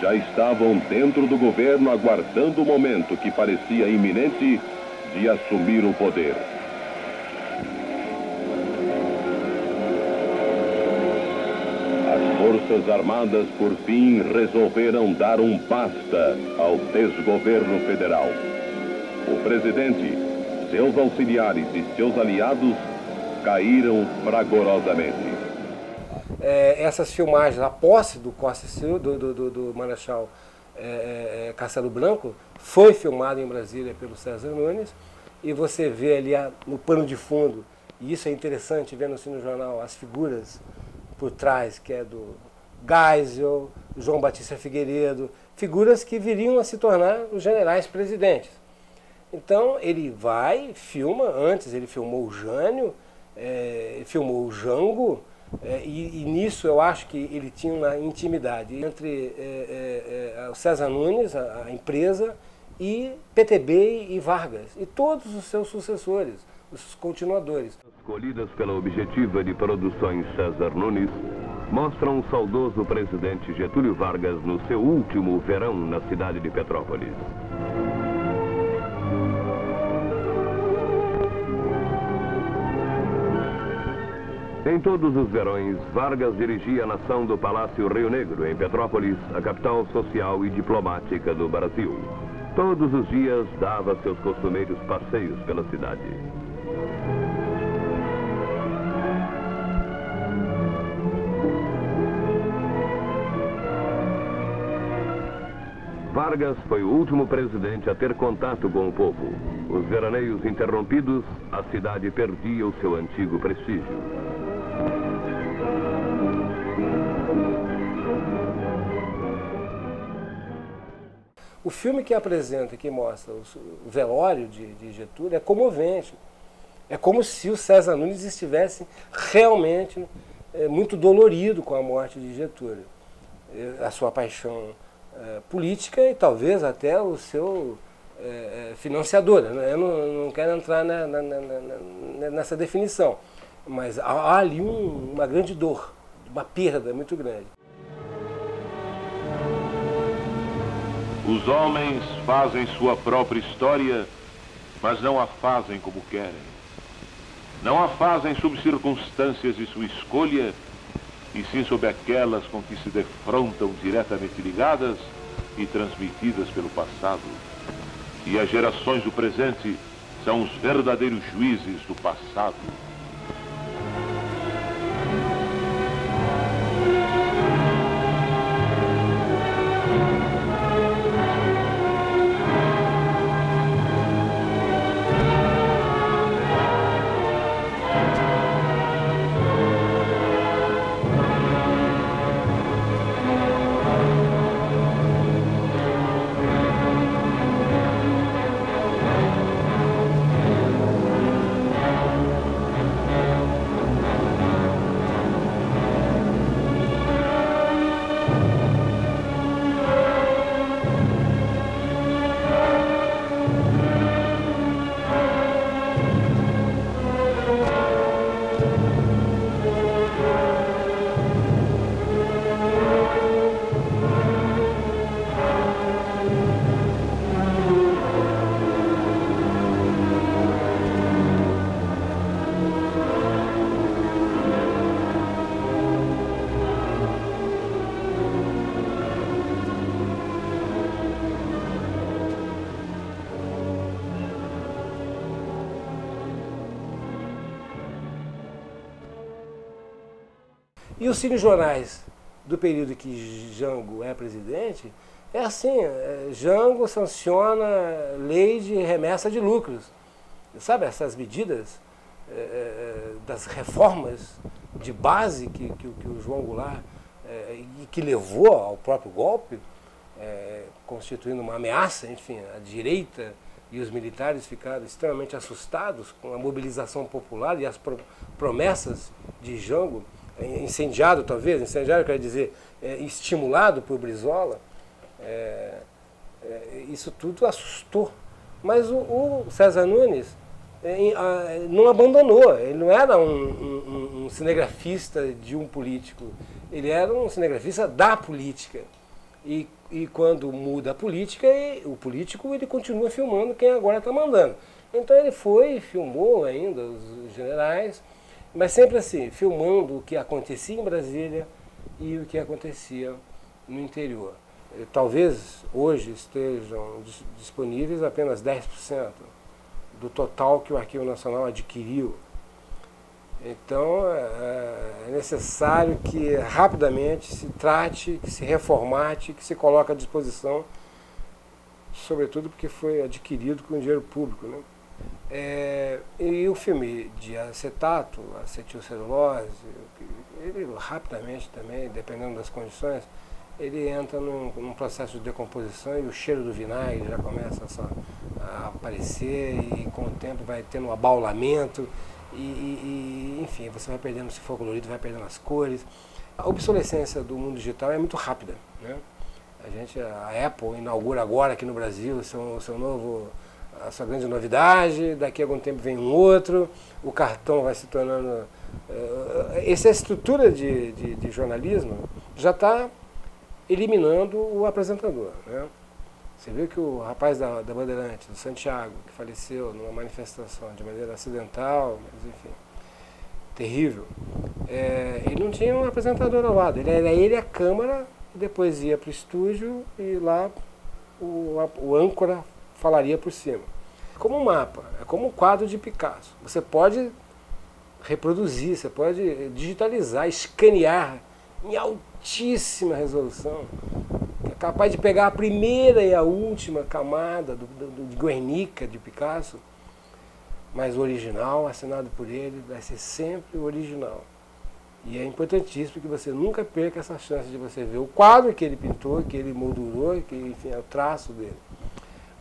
já estavam dentro do governo aguardando o momento que parecia iminente de assumir o poder. As Forças Armadas, por fim, resolveram dar um basta ao desgoverno federal. O presidente, seus auxiliares e seus aliados caíram fragorosamente. Essas filmagens, a posse do Costa Silva, do Marechal Castelo Branco, foi filmada em Brasília pelo César Nunes, e você vê ali no pano de fundo, e isso é interessante ver no cinejornal, as figuras por trás, que é do Geisel, João Batista Figueiredo, figuras que viriam a se tornar os generais presidentes. Então ele vai, filma, antes ele filmou o Jânio, filmou o Jango, e nisso eu acho que ele tinha uma intimidade entre o César Nunes, a empresa, e PTB e Vargas, e todos os seus sucessores, os continuadores. Escolhidas pela objetiva de produções César Nunes, mostram o saudoso presidente Getúlio Vargas no seu último verão na cidade de Petrópolis. Em todos os verões, Vargas dirigia a nação do Palácio Rio Negro, em Petrópolis, a capital social e diplomática do Brasil. Todos os dias dava seus costumeiros passeios pela cidade. Vargas foi o último presidente a ter contato com o povo. Os veraneios interrompidos, a cidade perdia o seu antigo prestígio. O filme que apresenta, que mostra o velório de Getúlio, é comovente. É como se o César Nunes estivesse realmente muito dolorido com a morte de Getúlio. A sua paixão política e talvez até o seu financiador. Né? Eu não quero entrar nessa definição, mas há ali uma grande dor, uma perda muito grande. Os homens fazem sua própria história, mas não a fazem como querem. Não a fazem sob circunstâncias de sua escolha, e sim sob aquelas com que se defrontam diretamente ligadas e transmitidas pelo passado. E as gerações do presente são os verdadeiros juízes do passado. E os cinejornais do período que Jango é presidente, é assim, Jango sanciona lei de remessa de lucros. Sabe, essas medidas das reformas de base que o João Goulart, e que levou ao próprio golpe, constituindo uma ameaça, enfim, a direita e os militares ficaram extremamente assustados com a mobilização popular e as promessas de Jango, incendiado talvez, incendiado quer dizer estimulado por Brizola, isso tudo assustou. Mas o César Nunes não abandonou, ele não era um cinegrafista de um político, ele era um cinegrafista da política. E quando muda a política, o político ele continua filmando quem agora está mandando. Então ele foi e filmou ainda os generais, mas sempre assim, filmando o que acontecia em Brasília e o que acontecia no interior. Talvez hoje estejam disponíveis apenas 10% do total que o Arquivo Nacional adquiriu. Então é necessário que rapidamente se trate, que se reformate, que se coloque à disposição, sobretudo porque foi adquirido com dinheiro público, né? E o filme de acetato, acetilcelulose, ele rapidamente também, dependendo das condições, ele entra num processo de decomposição e o cheiro do vinagre já começa a aparecer e com o tempo vai tendo um abaulamento enfim, você vai perdendo, se for colorido, vai perdendo as cores. A obsolescência do mundo digital é muito rápida, né? A Apple inaugura agora aqui no Brasil a sua grande novidade, daqui a algum tempo vem um outro, o cartão vai se tornando... Essa estrutura de jornalismo já está eliminando o apresentador, né? Você viu que o rapaz da Bandeirantes, do Santiago, que faleceu numa manifestação de maneira acidental, mas enfim, terrível, ele não tinha um apresentador ao lado, ele a câmera, depois ia para o estúdio e lá o âncora falaria por cima. Como um mapa, é como um quadro de Picasso. Você pode reproduzir, você pode digitalizar, escanear em altíssima resolução, é capaz de pegar a primeira e a última camada de Guernica, de Picasso, mas o original, assinado por ele, vai ser sempre o original. E é importantíssimo que você nunca perca essa chance de você ver o quadro que ele pintou, que ele moldurou, que enfim, é o traço dele.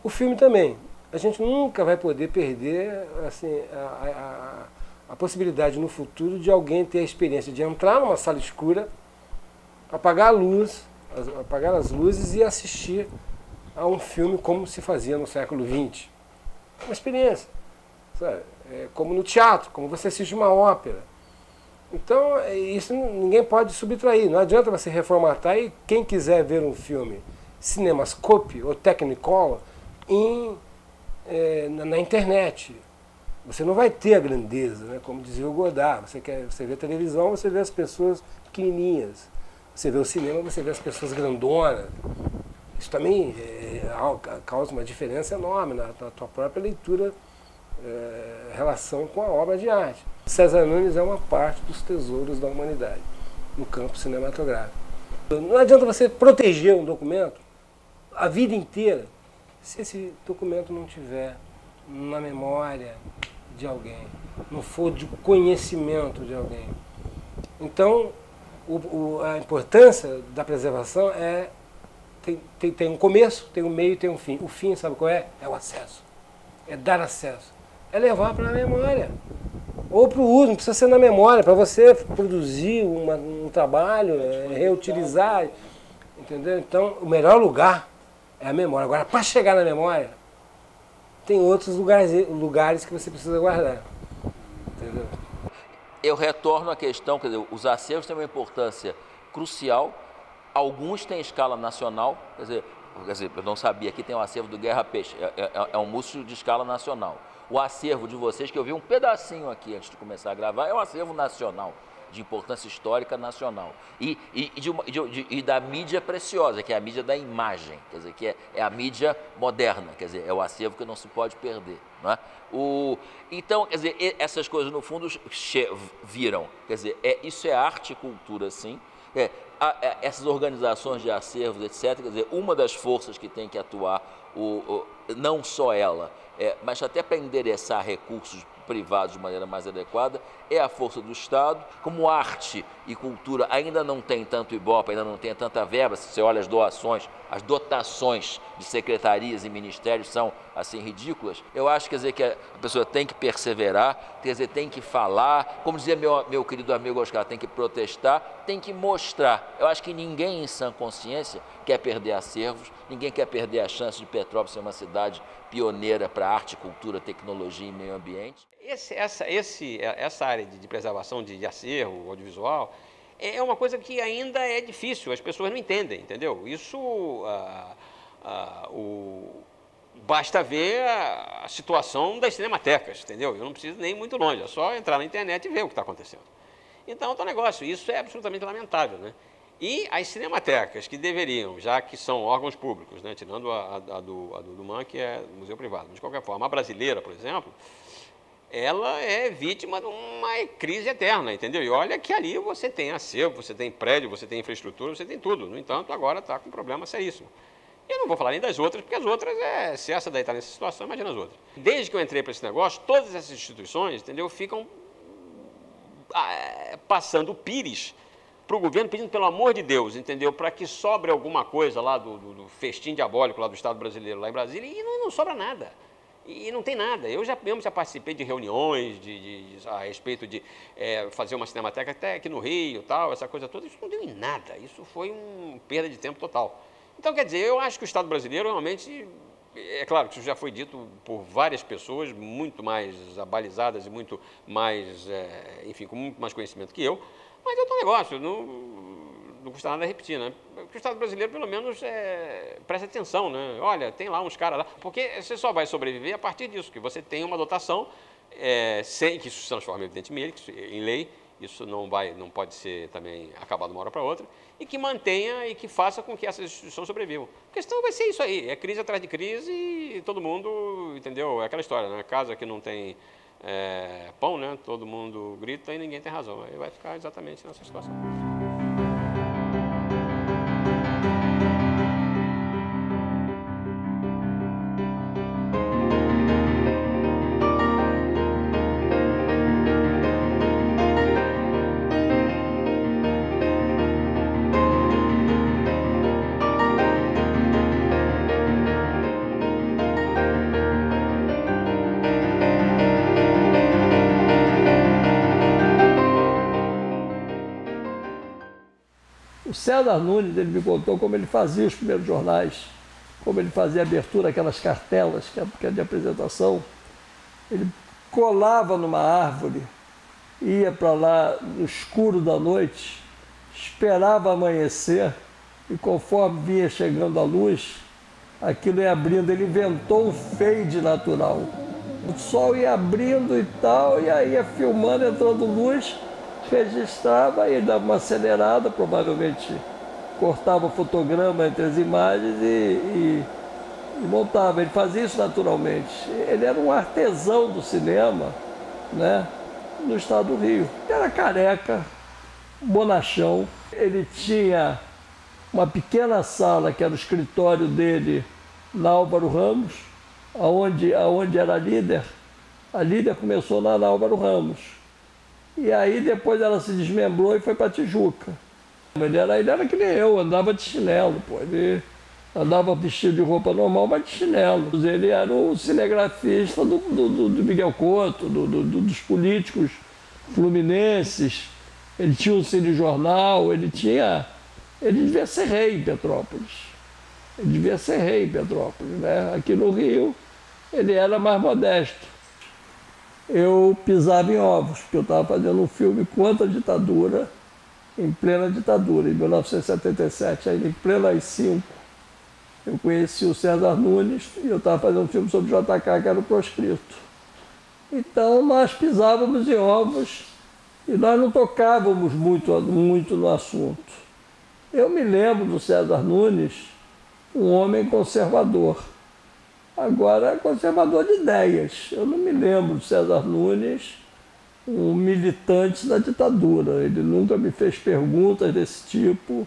O filme também. A gente nunca vai poder perder assim, a possibilidade no futuro de alguém ter a experiência de entrar numa sala escura, apagar as luzes e assistir a um filme como se fazia no século XX. É uma experiência, sabe? É como no teatro, como você assiste uma ópera. Então, isso ninguém pode subtrair. Não adianta você reformatar e quem quiser ver um filme Cinemascope ou Technicolor na internet. Você não vai ter a grandeza, né? Como dizia o Godard. Você vê televisão, você vê as pessoas pequenininhas. Você vê o cinema, você vê as pessoas grandonas. Isso também causa uma diferença enorme na tua própria leitura, relação com a obra de arte. César Nunes é uma parte dos tesouros da humanidade no campo cinematográfico. Não adianta você proteger um documento a vida inteira se esse documento não tiver na memória de alguém, não for de conhecimento de alguém. Então, a importância da preservação tem um começo, tem um meio e tem um fim. O fim, sabe qual é? É o acesso. É dar acesso. É levar para a memória. Ou para o uso, não precisa ser na memória, para você produzir um trabalho, reutilizar. Entendeu? Então, o melhor lugar é a memória. Agora, para chegar na memória, tem outros lugares que você precisa guardar. Entendeu? Eu retorno à questão, quer dizer, os acervos têm uma importância crucial, alguns têm escala nacional, quer dizer, eu não sabia, aqui tem um acervo do Guerra Peixe, é um museu de escala nacional. O acervo de vocês, que eu vi um pedacinho aqui antes de começar a gravar, é um acervo nacional, de importância histórica nacional. E da mídia preciosa, que é a mídia da imagem, quer dizer, que é a mídia moderna, quer dizer, é o acervo que não se pode perder. Não é? Então, quer dizer, essas coisas no fundo viram, quer dizer, isso é arte e cultura, sim. Essas organizações de acervos, etc., quer dizer, uma das forças que tem que atuar, não só ela, mas até para endereçar recursos privados de maneira mais adequada, é a força do Estado. Como arte e cultura ainda não tem tanto ibope, ainda não tem tanta verba, se você olha as doações, as dotações de secretarias e ministérios são assim ridículas, eu acho, quer dizer, que a pessoa tem que perseverar, quer dizer, tem que falar, como dizia meu querido amigo Oscar, tem que protestar, tem que mostrar. Eu acho que ninguém em sã consciência quer perder acervos, ninguém quer perder a chance de Petrópolis ser uma cidade pioneira para arte, cultura, tecnologia e meio ambiente. Essa área de preservação de acervo audiovisual é uma coisa que ainda é difícil, as pessoas não entendem, entendeu? Isso, basta ver a situação das cinematecas, entendeu? Eu não preciso nem ir muito longe, é só entrar na internet e ver o que está acontecendo. Então, tá negócio, isso é absolutamente lamentável, né? E as cinematecas que deveriam, já que são órgãos públicos, né, tirando a do MAN, que é museu privado, mas de qualquer forma, a brasileira, por exemplo, ela é vítima de uma crise eterna, entendeu? E olha que ali você tem acervo, você tem prédio, você tem infraestrutura, você tem tudo. No entanto, agora está com um problema seríssimo. E eu não vou falar nem das outras, porque as outras, se essa daí está nessa situação, imagina as outras. Desde que eu entrei para esse negócio, todas essas instituições, entendeu, ficam passando pires para o governo, pedindo pelo amor de Deus, entendeu, para que sobre alguma coisa lá do festim diabólico lá do Estado brasileiro, lá em Brasília, e não sobra nada. E não tem nada. Eu mesmo já participei de reuniões a respeito de fazer uma cinemateca até aqui no Rio, tal, essa coisa toda. Isso não deu em nada. Isso foi uma perda de tempo total. Então, quer dizer, eu acho que o Estado brasileiro realmente, é claro que isso já foi dito por várias pessoas, muito mais abalizadas e muito mais, enfim, com muito mais conhecimento que eu, mas é outro negócio, não custa nada repetir, né? Porque o Estado brasileiro, pelo menos, presta atenção, né? Olha, tem lá uns caras lá, porque você só vai sobreviver a partir disso, que você tem uma dotação, sem que isso se transforme, evidentemente, em lei, isso não pode ser também acabado de uma hora para outra, e que mantenha e que faça com que essa instituição sobreviva. Porque senão vai ser isso aí, é crise atrás de crise e todo mundo, entendeu? É aquela história, né? Casa que não tem pão, né? Todo mundo grita e ninguém tem razão. Aí vai ficar exatamente nessa situação. O César Nunes, ele me contou como ele fazia os primeiros jornais, como ele fazia a abertura, aquelas cartelas que é de apresentação. Ele colava numa árvore, ia para lá no escuro da noite, esperava amanhecer e conforme vinha chegando a luz, aquilo ia abrindo. Ele inventou um fade natural. O sol ia abrindo e tal, e aí ia filmando, entrando luz, registrava, e ele dava uma acelerada, provavelmente cortava o fotograma entre as imagens e montava. Ele fazia isso naturalmente. Ele era um artesão do cinema, né, no estado do Rio. Ele era careca, bonachão. Ele tinha uma pequena sala, que era o escritório dele, na Álvaro Ramos, aonde era a Líder. A Líder começou lá na Álvaro Ramos. E aí depois ela se desmembrou e foi para Tijuca. Ele era que nem eu, andava de chinelo, pô. Ele andava vestido de roupa normal, mas de chinelo. Ele era o cinegrafista do Miguel Couto, dos políticos fluminenses. Ele tinha um cinejornal, ele devia ser rei em Petrópolis. Ele devia ser rei em Petrópolis, né? Aqui no Rio, ele era mais modesto. Eu pisava em ovos, porque eu estava fazendo um filme contra a ditadura, em plena ditadura, em 1977, ainda em pleno AI-5. Eu conheci o César Nunes e eu estava fazendo um filme sobre o JK, que era o Proscrito. Então nós pisávamos em ovos E nós não tocávamos muito no assunto. Eu me lembro do César Nunes, um homem conservador. Agora, conservador de ideias. Eu não me lembro do César Nunes, um militante da ditadura. Ele nunca me fez perguntas desse tipo.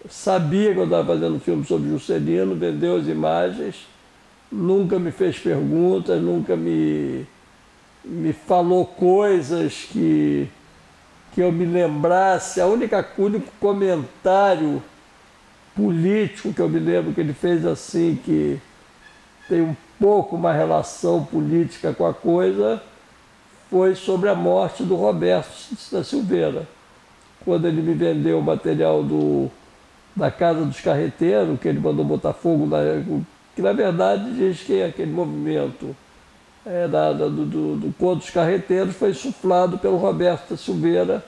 Sabia que eu estava fazendo filme sobre Juscelino, vendeu as imagens, nunca me fez perguntas, nunca me falou coisas que eu me lembrasse. O único comentário político que eu me lembro que ele fez assim, que tem um pouco uma relação política com a coisa, foi sobre a morte do Roberto da Silveira. Quando ele me vendeu o material da Casa dos Carreteiros, que ele mandou botar fogo, que na verdade diz que aquele movimento do Conto dos Carreteiros foi insuflado pelo Roberto da Silveira,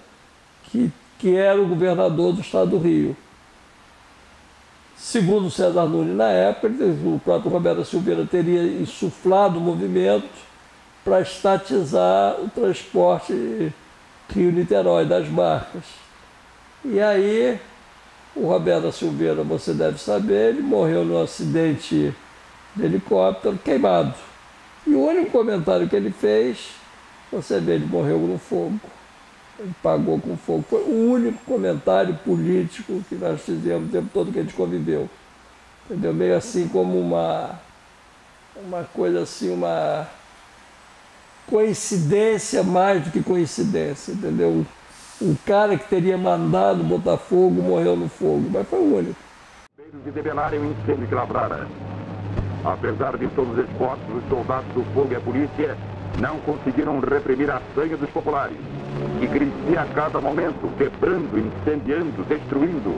que era o governador do estado do Rio. Segundo o César Nunes, na época, o próprio Roberto da Silveira teria insuflado o movimento para estatizar o transporte Rio-Niterói das barcas. E aí, o Roberto da Silveira, você deve saber, ele morreu num acidente de helicóptero queimado. E o único comentário que ele fez, você vê, ele morreu no fogo. Ele pagou com fogo. Foi o único comentário político que nós fizemos o tempo todo que a gente conviveu. Entendeu? Meio assim como uma coisa assim, uma coincidência mais do que coincidência, entendeu? Um cara que teria mandado botar fogo morreu no fogo, mas foi o único. De debelarem o incêndio que lavrara. Apesar de todos os esforços, os soldados do fogo e a polícia não conseguiram reprimir a sanha dos populares, que crescia a cada momento, quebrando, incendiando, destruindo.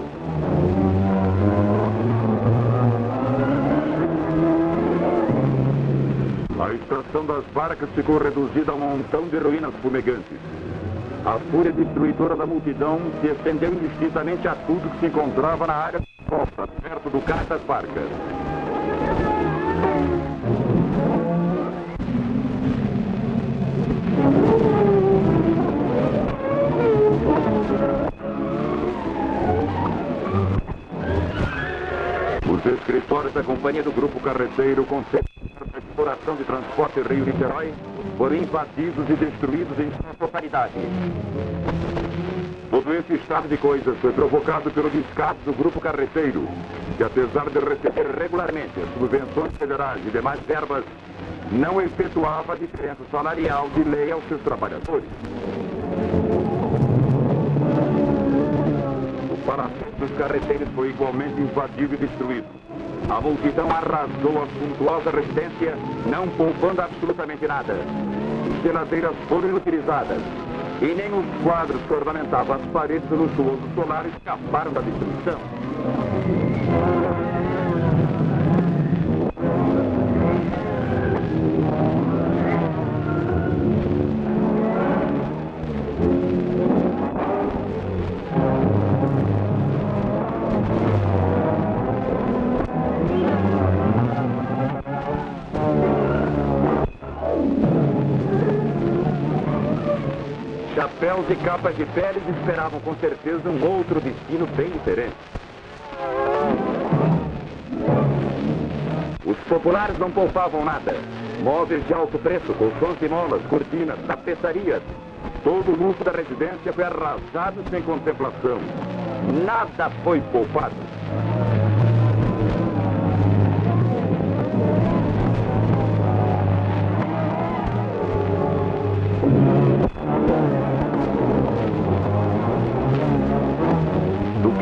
A estação das barcas ficou reduzida a um montão de ruínas fumegantes. A fúria destruidora da multidão se estendeu indistintamente a tudo que se encontrava na área de volta, perto do cais das barcas. Os escritórios da Companhia do Grupo Carreteiro, com sede da Exploração de Transporte Rio-Niterói, foram invadidos e destruídos em sua totalidade. Todo esse estado de coisas foi provocado pelo descaso do Grupo Carreteiro, que apesar de receber regularmente as subvenções federais e demais verbas, não efetuava a diferença salarial de lei aos seus trabalhadores. O palacete dos carreteiros foi igualmente invadido e destruído. A multidão arrasou a suntuosa residência, não poupando absolutamente nada. Geladeiras foram inutilizadas e nem os quadros que ornamentavam as paredes do luxuoso solar escaparam da destruição. Chapéus e capas de peles esperavam com certeza um outro destino bem diferente. Os populares não poupavam nada. Móveis de alto preço, colchões de molas, cortinas, tapeçarias. Todo o luxo da residência foi arrasado sem contemplação. Nada foi poupado.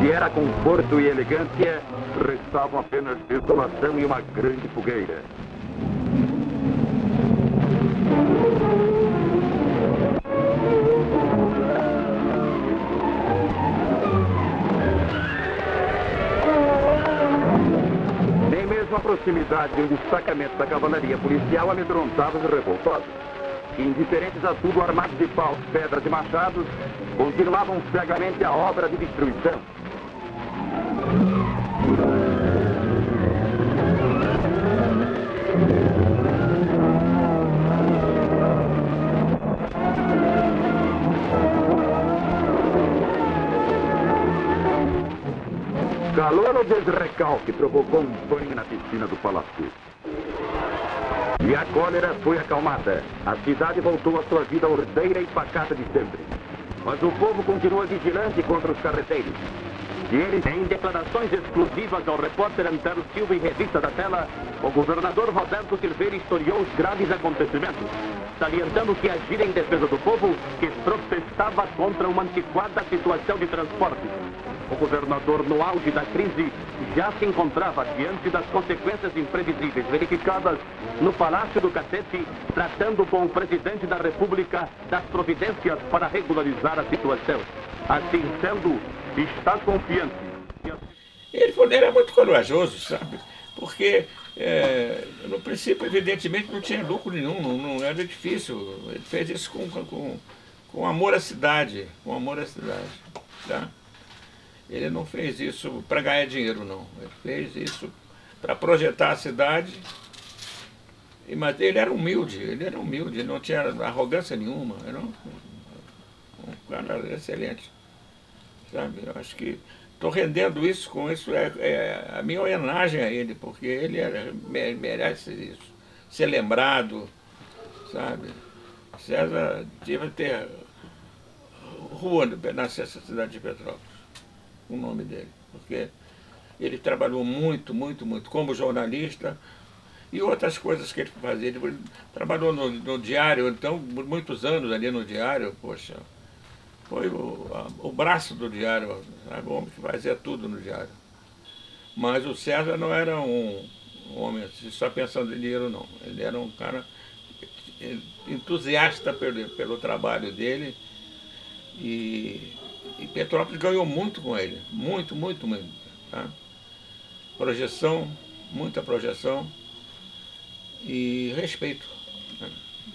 Que era conforto e elegância, restavam apenas desolação e uma grande fogueira. Nem mesmo a proximidade de um destacamento da cavalaria policial amedrontava os revoltosos. Indiferentes a tudo, armados de paus, pedras e machados, continuavam cegamente a obra de destruição. calor ou desrecalque provocou um banho na piscina do Palácio. E a cólera foi acalmada. A cidade voltou à sua vida ordeira e pacata de sempre. Mas o povo continua vigilante contra os carreteiros. E eles, em declarações exclusivas ao repórter Antero Silva em Revista da Tela, o governador Roberto Silveira historiou os graves acontecimentos, salientando que agir em defesa do povo que protestava contra uma antiquada situação de transporte. O governador, no auge da crise, já se encontrava diante das consequências imprevisíveis verificadas no Palácio do Catete, tratando com o presidente da República das providências para regularizar a situação. Assim sendo, está confiante. Ele era muito corajoso, sabe? Porque, no princípio, evidentemente, não tinha lucro nenhum, não era difícil. Ele fez isso com amor à cidade, tá? Ele não fez isso para ganhar dinheiro, não. Ele fez isso para projetar a cidade. Mas ele era humilde, ele não tinha arrogância nenhuma. Era um cara excelente, sabe? Eu acho que estou rendendo isso com isso, a minha homenagem a ele, porque ele merece isso, ser lembrado, sabe? César devia ter rua nessa cidade de Petrópolis, o nome dele, porque ele trabalhou muito como jornalista e outras coisas que ele fazia. Ele trabalhou no Diário, então, por muitos anos ali no Diário, poxa, foi o braço do Diário, sabe? O homem que fazia tudo no Diário. Mas o César não era um homem só pensando em dinheiro, não. Ele era um cara entusiasta pelo trabalho dele e Petrópolis ganhou muito com ele, muito, tá? Projeção, muita projeção e respeito, né?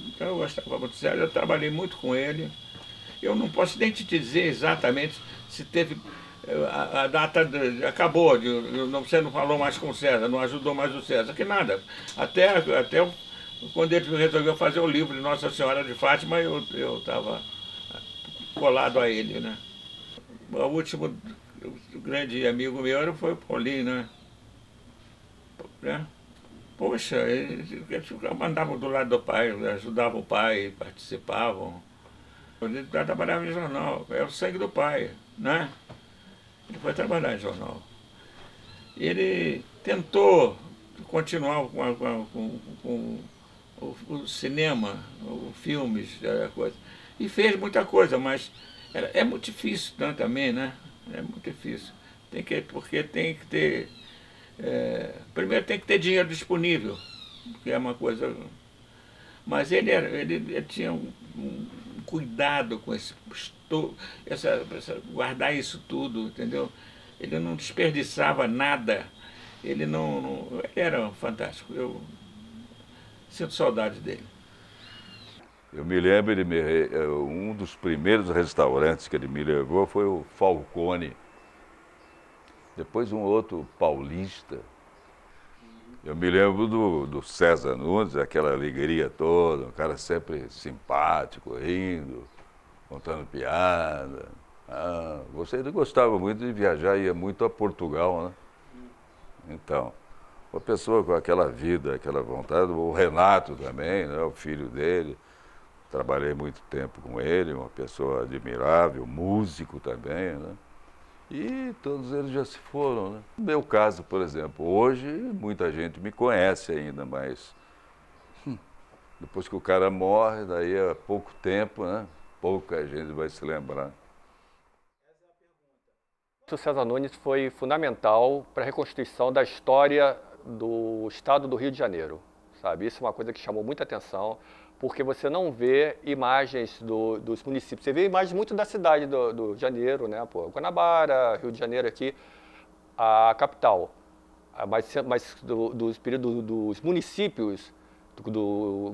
Então eu gostava muito do César, eu trabalhei muito com ele. Eu não posso nem te dizer exatamente se teve... A data acabou, você não falou mais com o César, não ajudou mais o César, que nada. Até quando ele resolveu fazer o livro de Nossa Senhora de Fátima, eu estava colado a ele, né? O último grande amigo meu foi o Paulinho, né? Poxa, eles mandavam do lado do pai, ajudavam o pai, participavam. Ele trabalhava em jornal, é o sangue do pai, né? Ele foi trabalhar em jornal. Ele tentou continuar com o cinema, os filmes, coisa, e fez muita coisa, mas é muito difícil também, né? É muito difícil. Porque tem que ter... primeiro tem que ter dinheiro disponível, que é uma coisa... Mas ele tinha um cuidado com guardar isso tudo, entendeu? Ele não desperdiçava nada, ele era fantástico, eu sinto saudade dele. Eu me lembro, um dos primeiros restaurantes que ele me levou foi o Falcone, depois um outro paulista. Eu me lembro do César Nunes, aquela alegria toda, um cara sempre simpático, rindo, contando piada. Ele gostava muito de viajar, ia muito a Portugal, né? Então, uma pessoa com aquela vida, aquela vontade, o Renato também, né? O filho dele, trabalhei muito tempo com ele, uma pessoa admirável, músico também, né? E todos eles já se foram, né? No meu caso, por exemplo, hoje muita gente me conhece ainda, mas depois que o cara morre, daí a pouco tempo, né? Pouca gente vai se lembrar. O César Nunes foi fundamental para a reconstituição da história do estado do Rio de Janeiro, sabe? Isso é uma coisa que chamou muita atenção, porque você não vê imagens dos municípios. Você vê imagens muito da cidade do Rio de Janeiro, né? Pô, Guanabara, Rio de Janeiro aqui, a capital. Mas dos períodos dos municípios,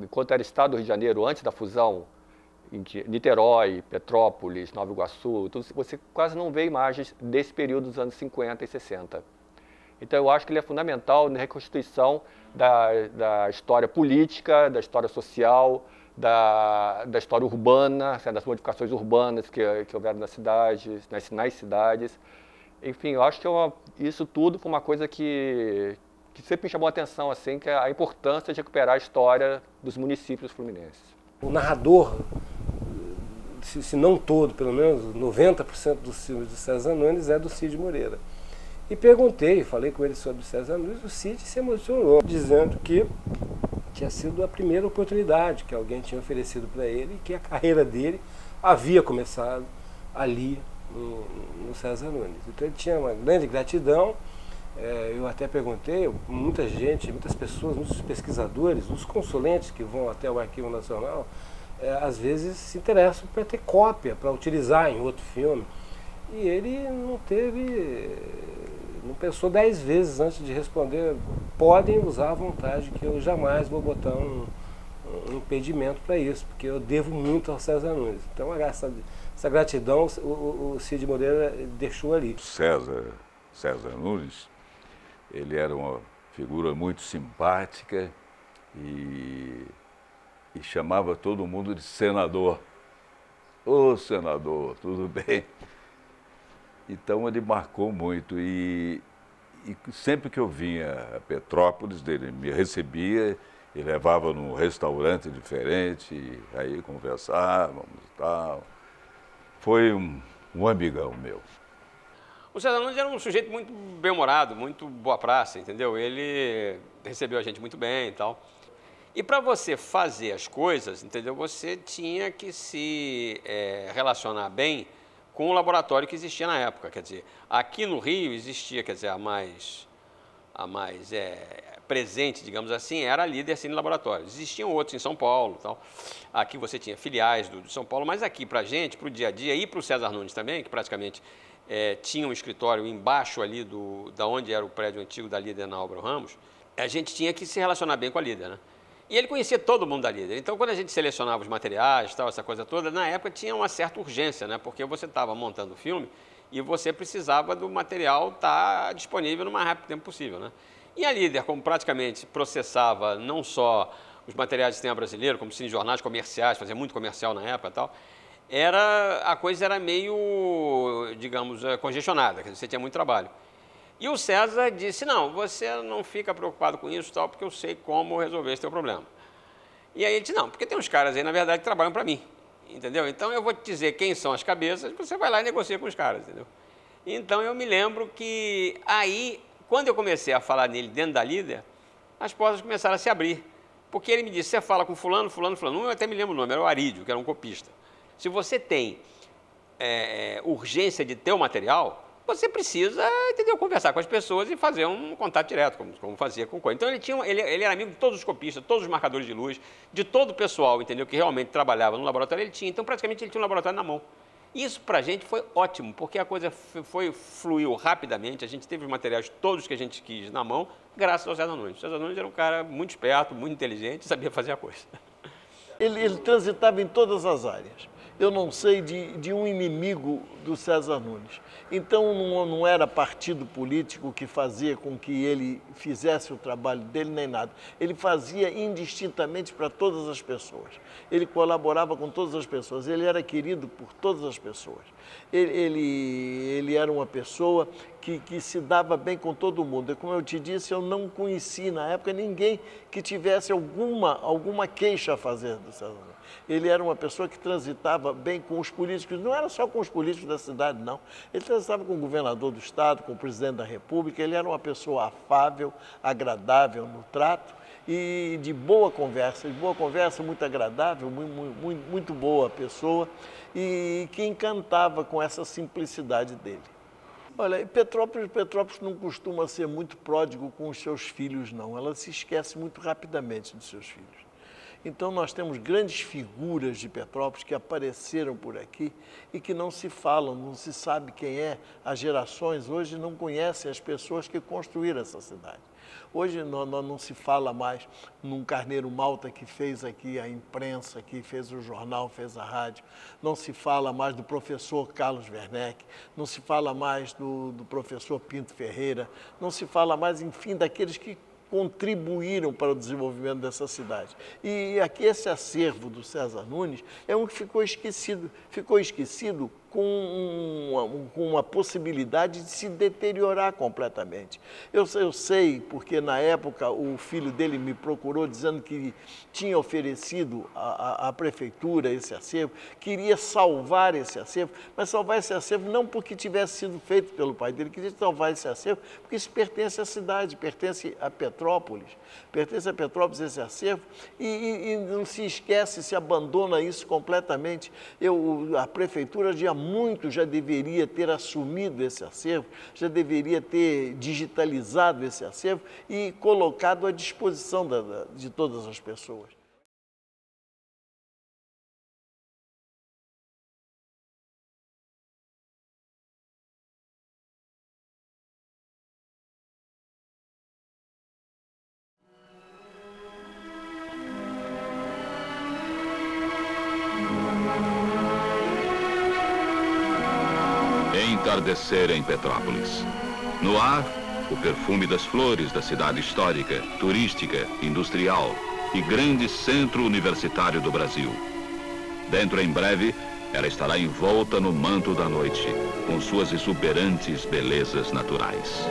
enquanto era estado do Rio de Janeiro, antes da fusão, em Niterói, Petrópolis, Nova Iguaçu, você quase não vê imagens desse período dos anos 50 e 60. Então eu acho que ele é fundamental na reconstituição da história política, da história social, da história urbana, das modificações urbanas que houveram nas cidades, Enfim, eu acho que isso tudo foi uma coisa que sempre me chamou a atenção, assim, que é a importância de recuperar a história dos municípios fluminenses. O narrador, se não todo, pelo menos 90% dos filmes do César Nunes é do Cid Moreira. E falei com ele sobre o César Nunes, o Cid se emocionou, dizendo que tinha sido a primeira oportunidade que alguém tinha oferecido para ele e que a carreira dele havia começado ali no César Nunes. Então ele tinha uma grande gratidão. Eu até perguntei, muitas pessoas, muitos pesquisadores, os consulentes que vão até o Arquivo Nacional, às vezes se interessam para ter cópia, para utilizar em outro filme. E ele não pensou 10 vezes antes de responder, podem usar à vontade, que eu jamais vou botar um impedimento para isso, porque eu devo muito ao César Nunes. Então, essa gratidão o Cid Moreira deixou ali. César Nunes, ele era uma figura muito simpática e chamava todo mundo de senador. Ô senador, tudo bem? Então ele marcou muito e sempre que eu vinha a Petrópolis, ele me recebia e levava num restaurante diferente, e aí conversávamos e tal. Foi um amigão meu. O César Nunes era um sujeito muito bem-humorado, muito boa praça, entendeu? Ele recebeu a gente muito bem e tal. E para você fazer as coisas, entendeu? Você tinha que se relacionar bem com o laboratório que existia na época. Quer dizer, aqui no Rio existia, quer dizer, a mais presente, digamos assim, era a Líder Cine Laboratório. Existiam outros em São Paulo e tal. Aqui você tinha filiais de São Paulo, mas aqui para a gente, para o dia a dia, e para o César Nunes também, que praticamente tinha um escritório embaixo ali da onde era o prédio antigo da Líder na Álvaro Ramos, a gente tinha que se relacionar bem com a Líder, né? E ele conhecia todo mundo da Líder. Então, quando a gente selecionava os materiais, tal, essa coisa toda, na época tinha uma certa urgência, né? Porque você estava montando o filme e você precisava do material estar disponível no mais rápido tempo possível, né? E a Líder, como praticamente processava não só os materiais de cinema brasileiro, como cinejornais comerciais, fazia muito comercial na época e tal, a coisa era meio, digamos, congestionada, quer dizer, você tinha muito trabalho. E o César disse, não, você não fica preocupado com isso, tal, porque eu sei como resolver esse teu problema. E aí ele disse, não, porque tem uns caras aí, na verdade, que trabalham para mim, entendeu? Então eu vou te dizer quem são as cabeças, você vai lá e negocia com os caras, entendeu? Então eu me lembro que aí, quando eu comecei a falar nele dentro da Líder, as portas começaram a se abrir. Porque ele me disse, você fala com fulano, fulano, fulano. Eu até me lembro o nome, era o Arídio, que era um copista. Se você tem urgência de ter o material, você precisa, entendeu, conversar com as pessoas e fazer um contato direto, como fazia com o Coelho. Então ele era amigo de todos os copistas, todos os marcadores de luz, de todo o pessoal, entendeu, que realmente trabalhava no laboratório, ele tinha. Então praticamente ele tinha um laboratório na mão. Isso para a gente foi ótimo, porque a coisa fluiu rapidamente, a gente teve os materiais todos que a gente quis na mão, graças ao César Nunes. O César Nunes era um cara muito esperto, muito inteligente, sabia fazer a coisa. Ele transitava em todas as áreas. Eu não sei de um inimigo do César Nunes. Então não era partido político que fazia com que ele fizesse o trabalho dele, nem nada. Ele fazia indistintamente para todas as pessoas. Ele colaborava com todas as pessoas, ele era querido por todas as pessoas. Ele era uma pessoa que se dava bem com todo mundo. E como eu te disse, eu não conheci na época ninguém que tivesse alguma queixa a fazer do César Nunes. Ele era uma pessoa que transitava bem com os políticos, não era só com os políticos da cidade, não. Ele transitava com o governador do estado, com o presidente da república, ele era uma pessoa afável, agradável no trato e de boa conversa, muito agradável, muito boa pessoa e que encantava com essa simplicidade dele. Olha, Petrópolis não costuma ser muito pródigo com os seus filhos, não. Ela se esquece muito rapidamente dos seus filhos. Então, nós temos grandes figuras de Petrópolis que apareceram por aqui e que não se falam, não se sabe quem é. As gerações hoje não conhecem as pessoas que construíram essa cidade. Hoje não se fala mais num Carneiro Malta que fez aqui a imprensa, que fez o jornal, fez a rádio. Não se fala mais do professor Carlos Werneck, não se fala mais do professor Pinto Ferreira, não se fala mais, enfim, daqueles que contribuíram para o desenvolvimento dessa cidade. E aqui esse acervo do César Nunes é um que ficou esquecido com uma possibilidade de se deteriorar completamente. Eu sei, porque na época o filho dele me procurou dizendo que tinha oferecido à prefeitura esse acervo, queria salvar esse acervo, mas salvar esse acervo não porque tivesse sido feito pelo pai dele, queria salvar esse acervo porque isso pertence à cidade, pertence a Petrópolis esse acervo, e não se esquece, se abandona isso completamente. A prefeitura já deveria ter assumido esse acervo, já deveria ter digitalizado esse acervo e colocado à disposição de todas as pessoas. Entardecer em Petrópolis. No ar, o perfume das flores da cidade histórica, turística, industrial e grande centro universitário do Brasil. Dentro, em breve, ela estará envolta no manto da noite, com suas exuberantes belezas naturais.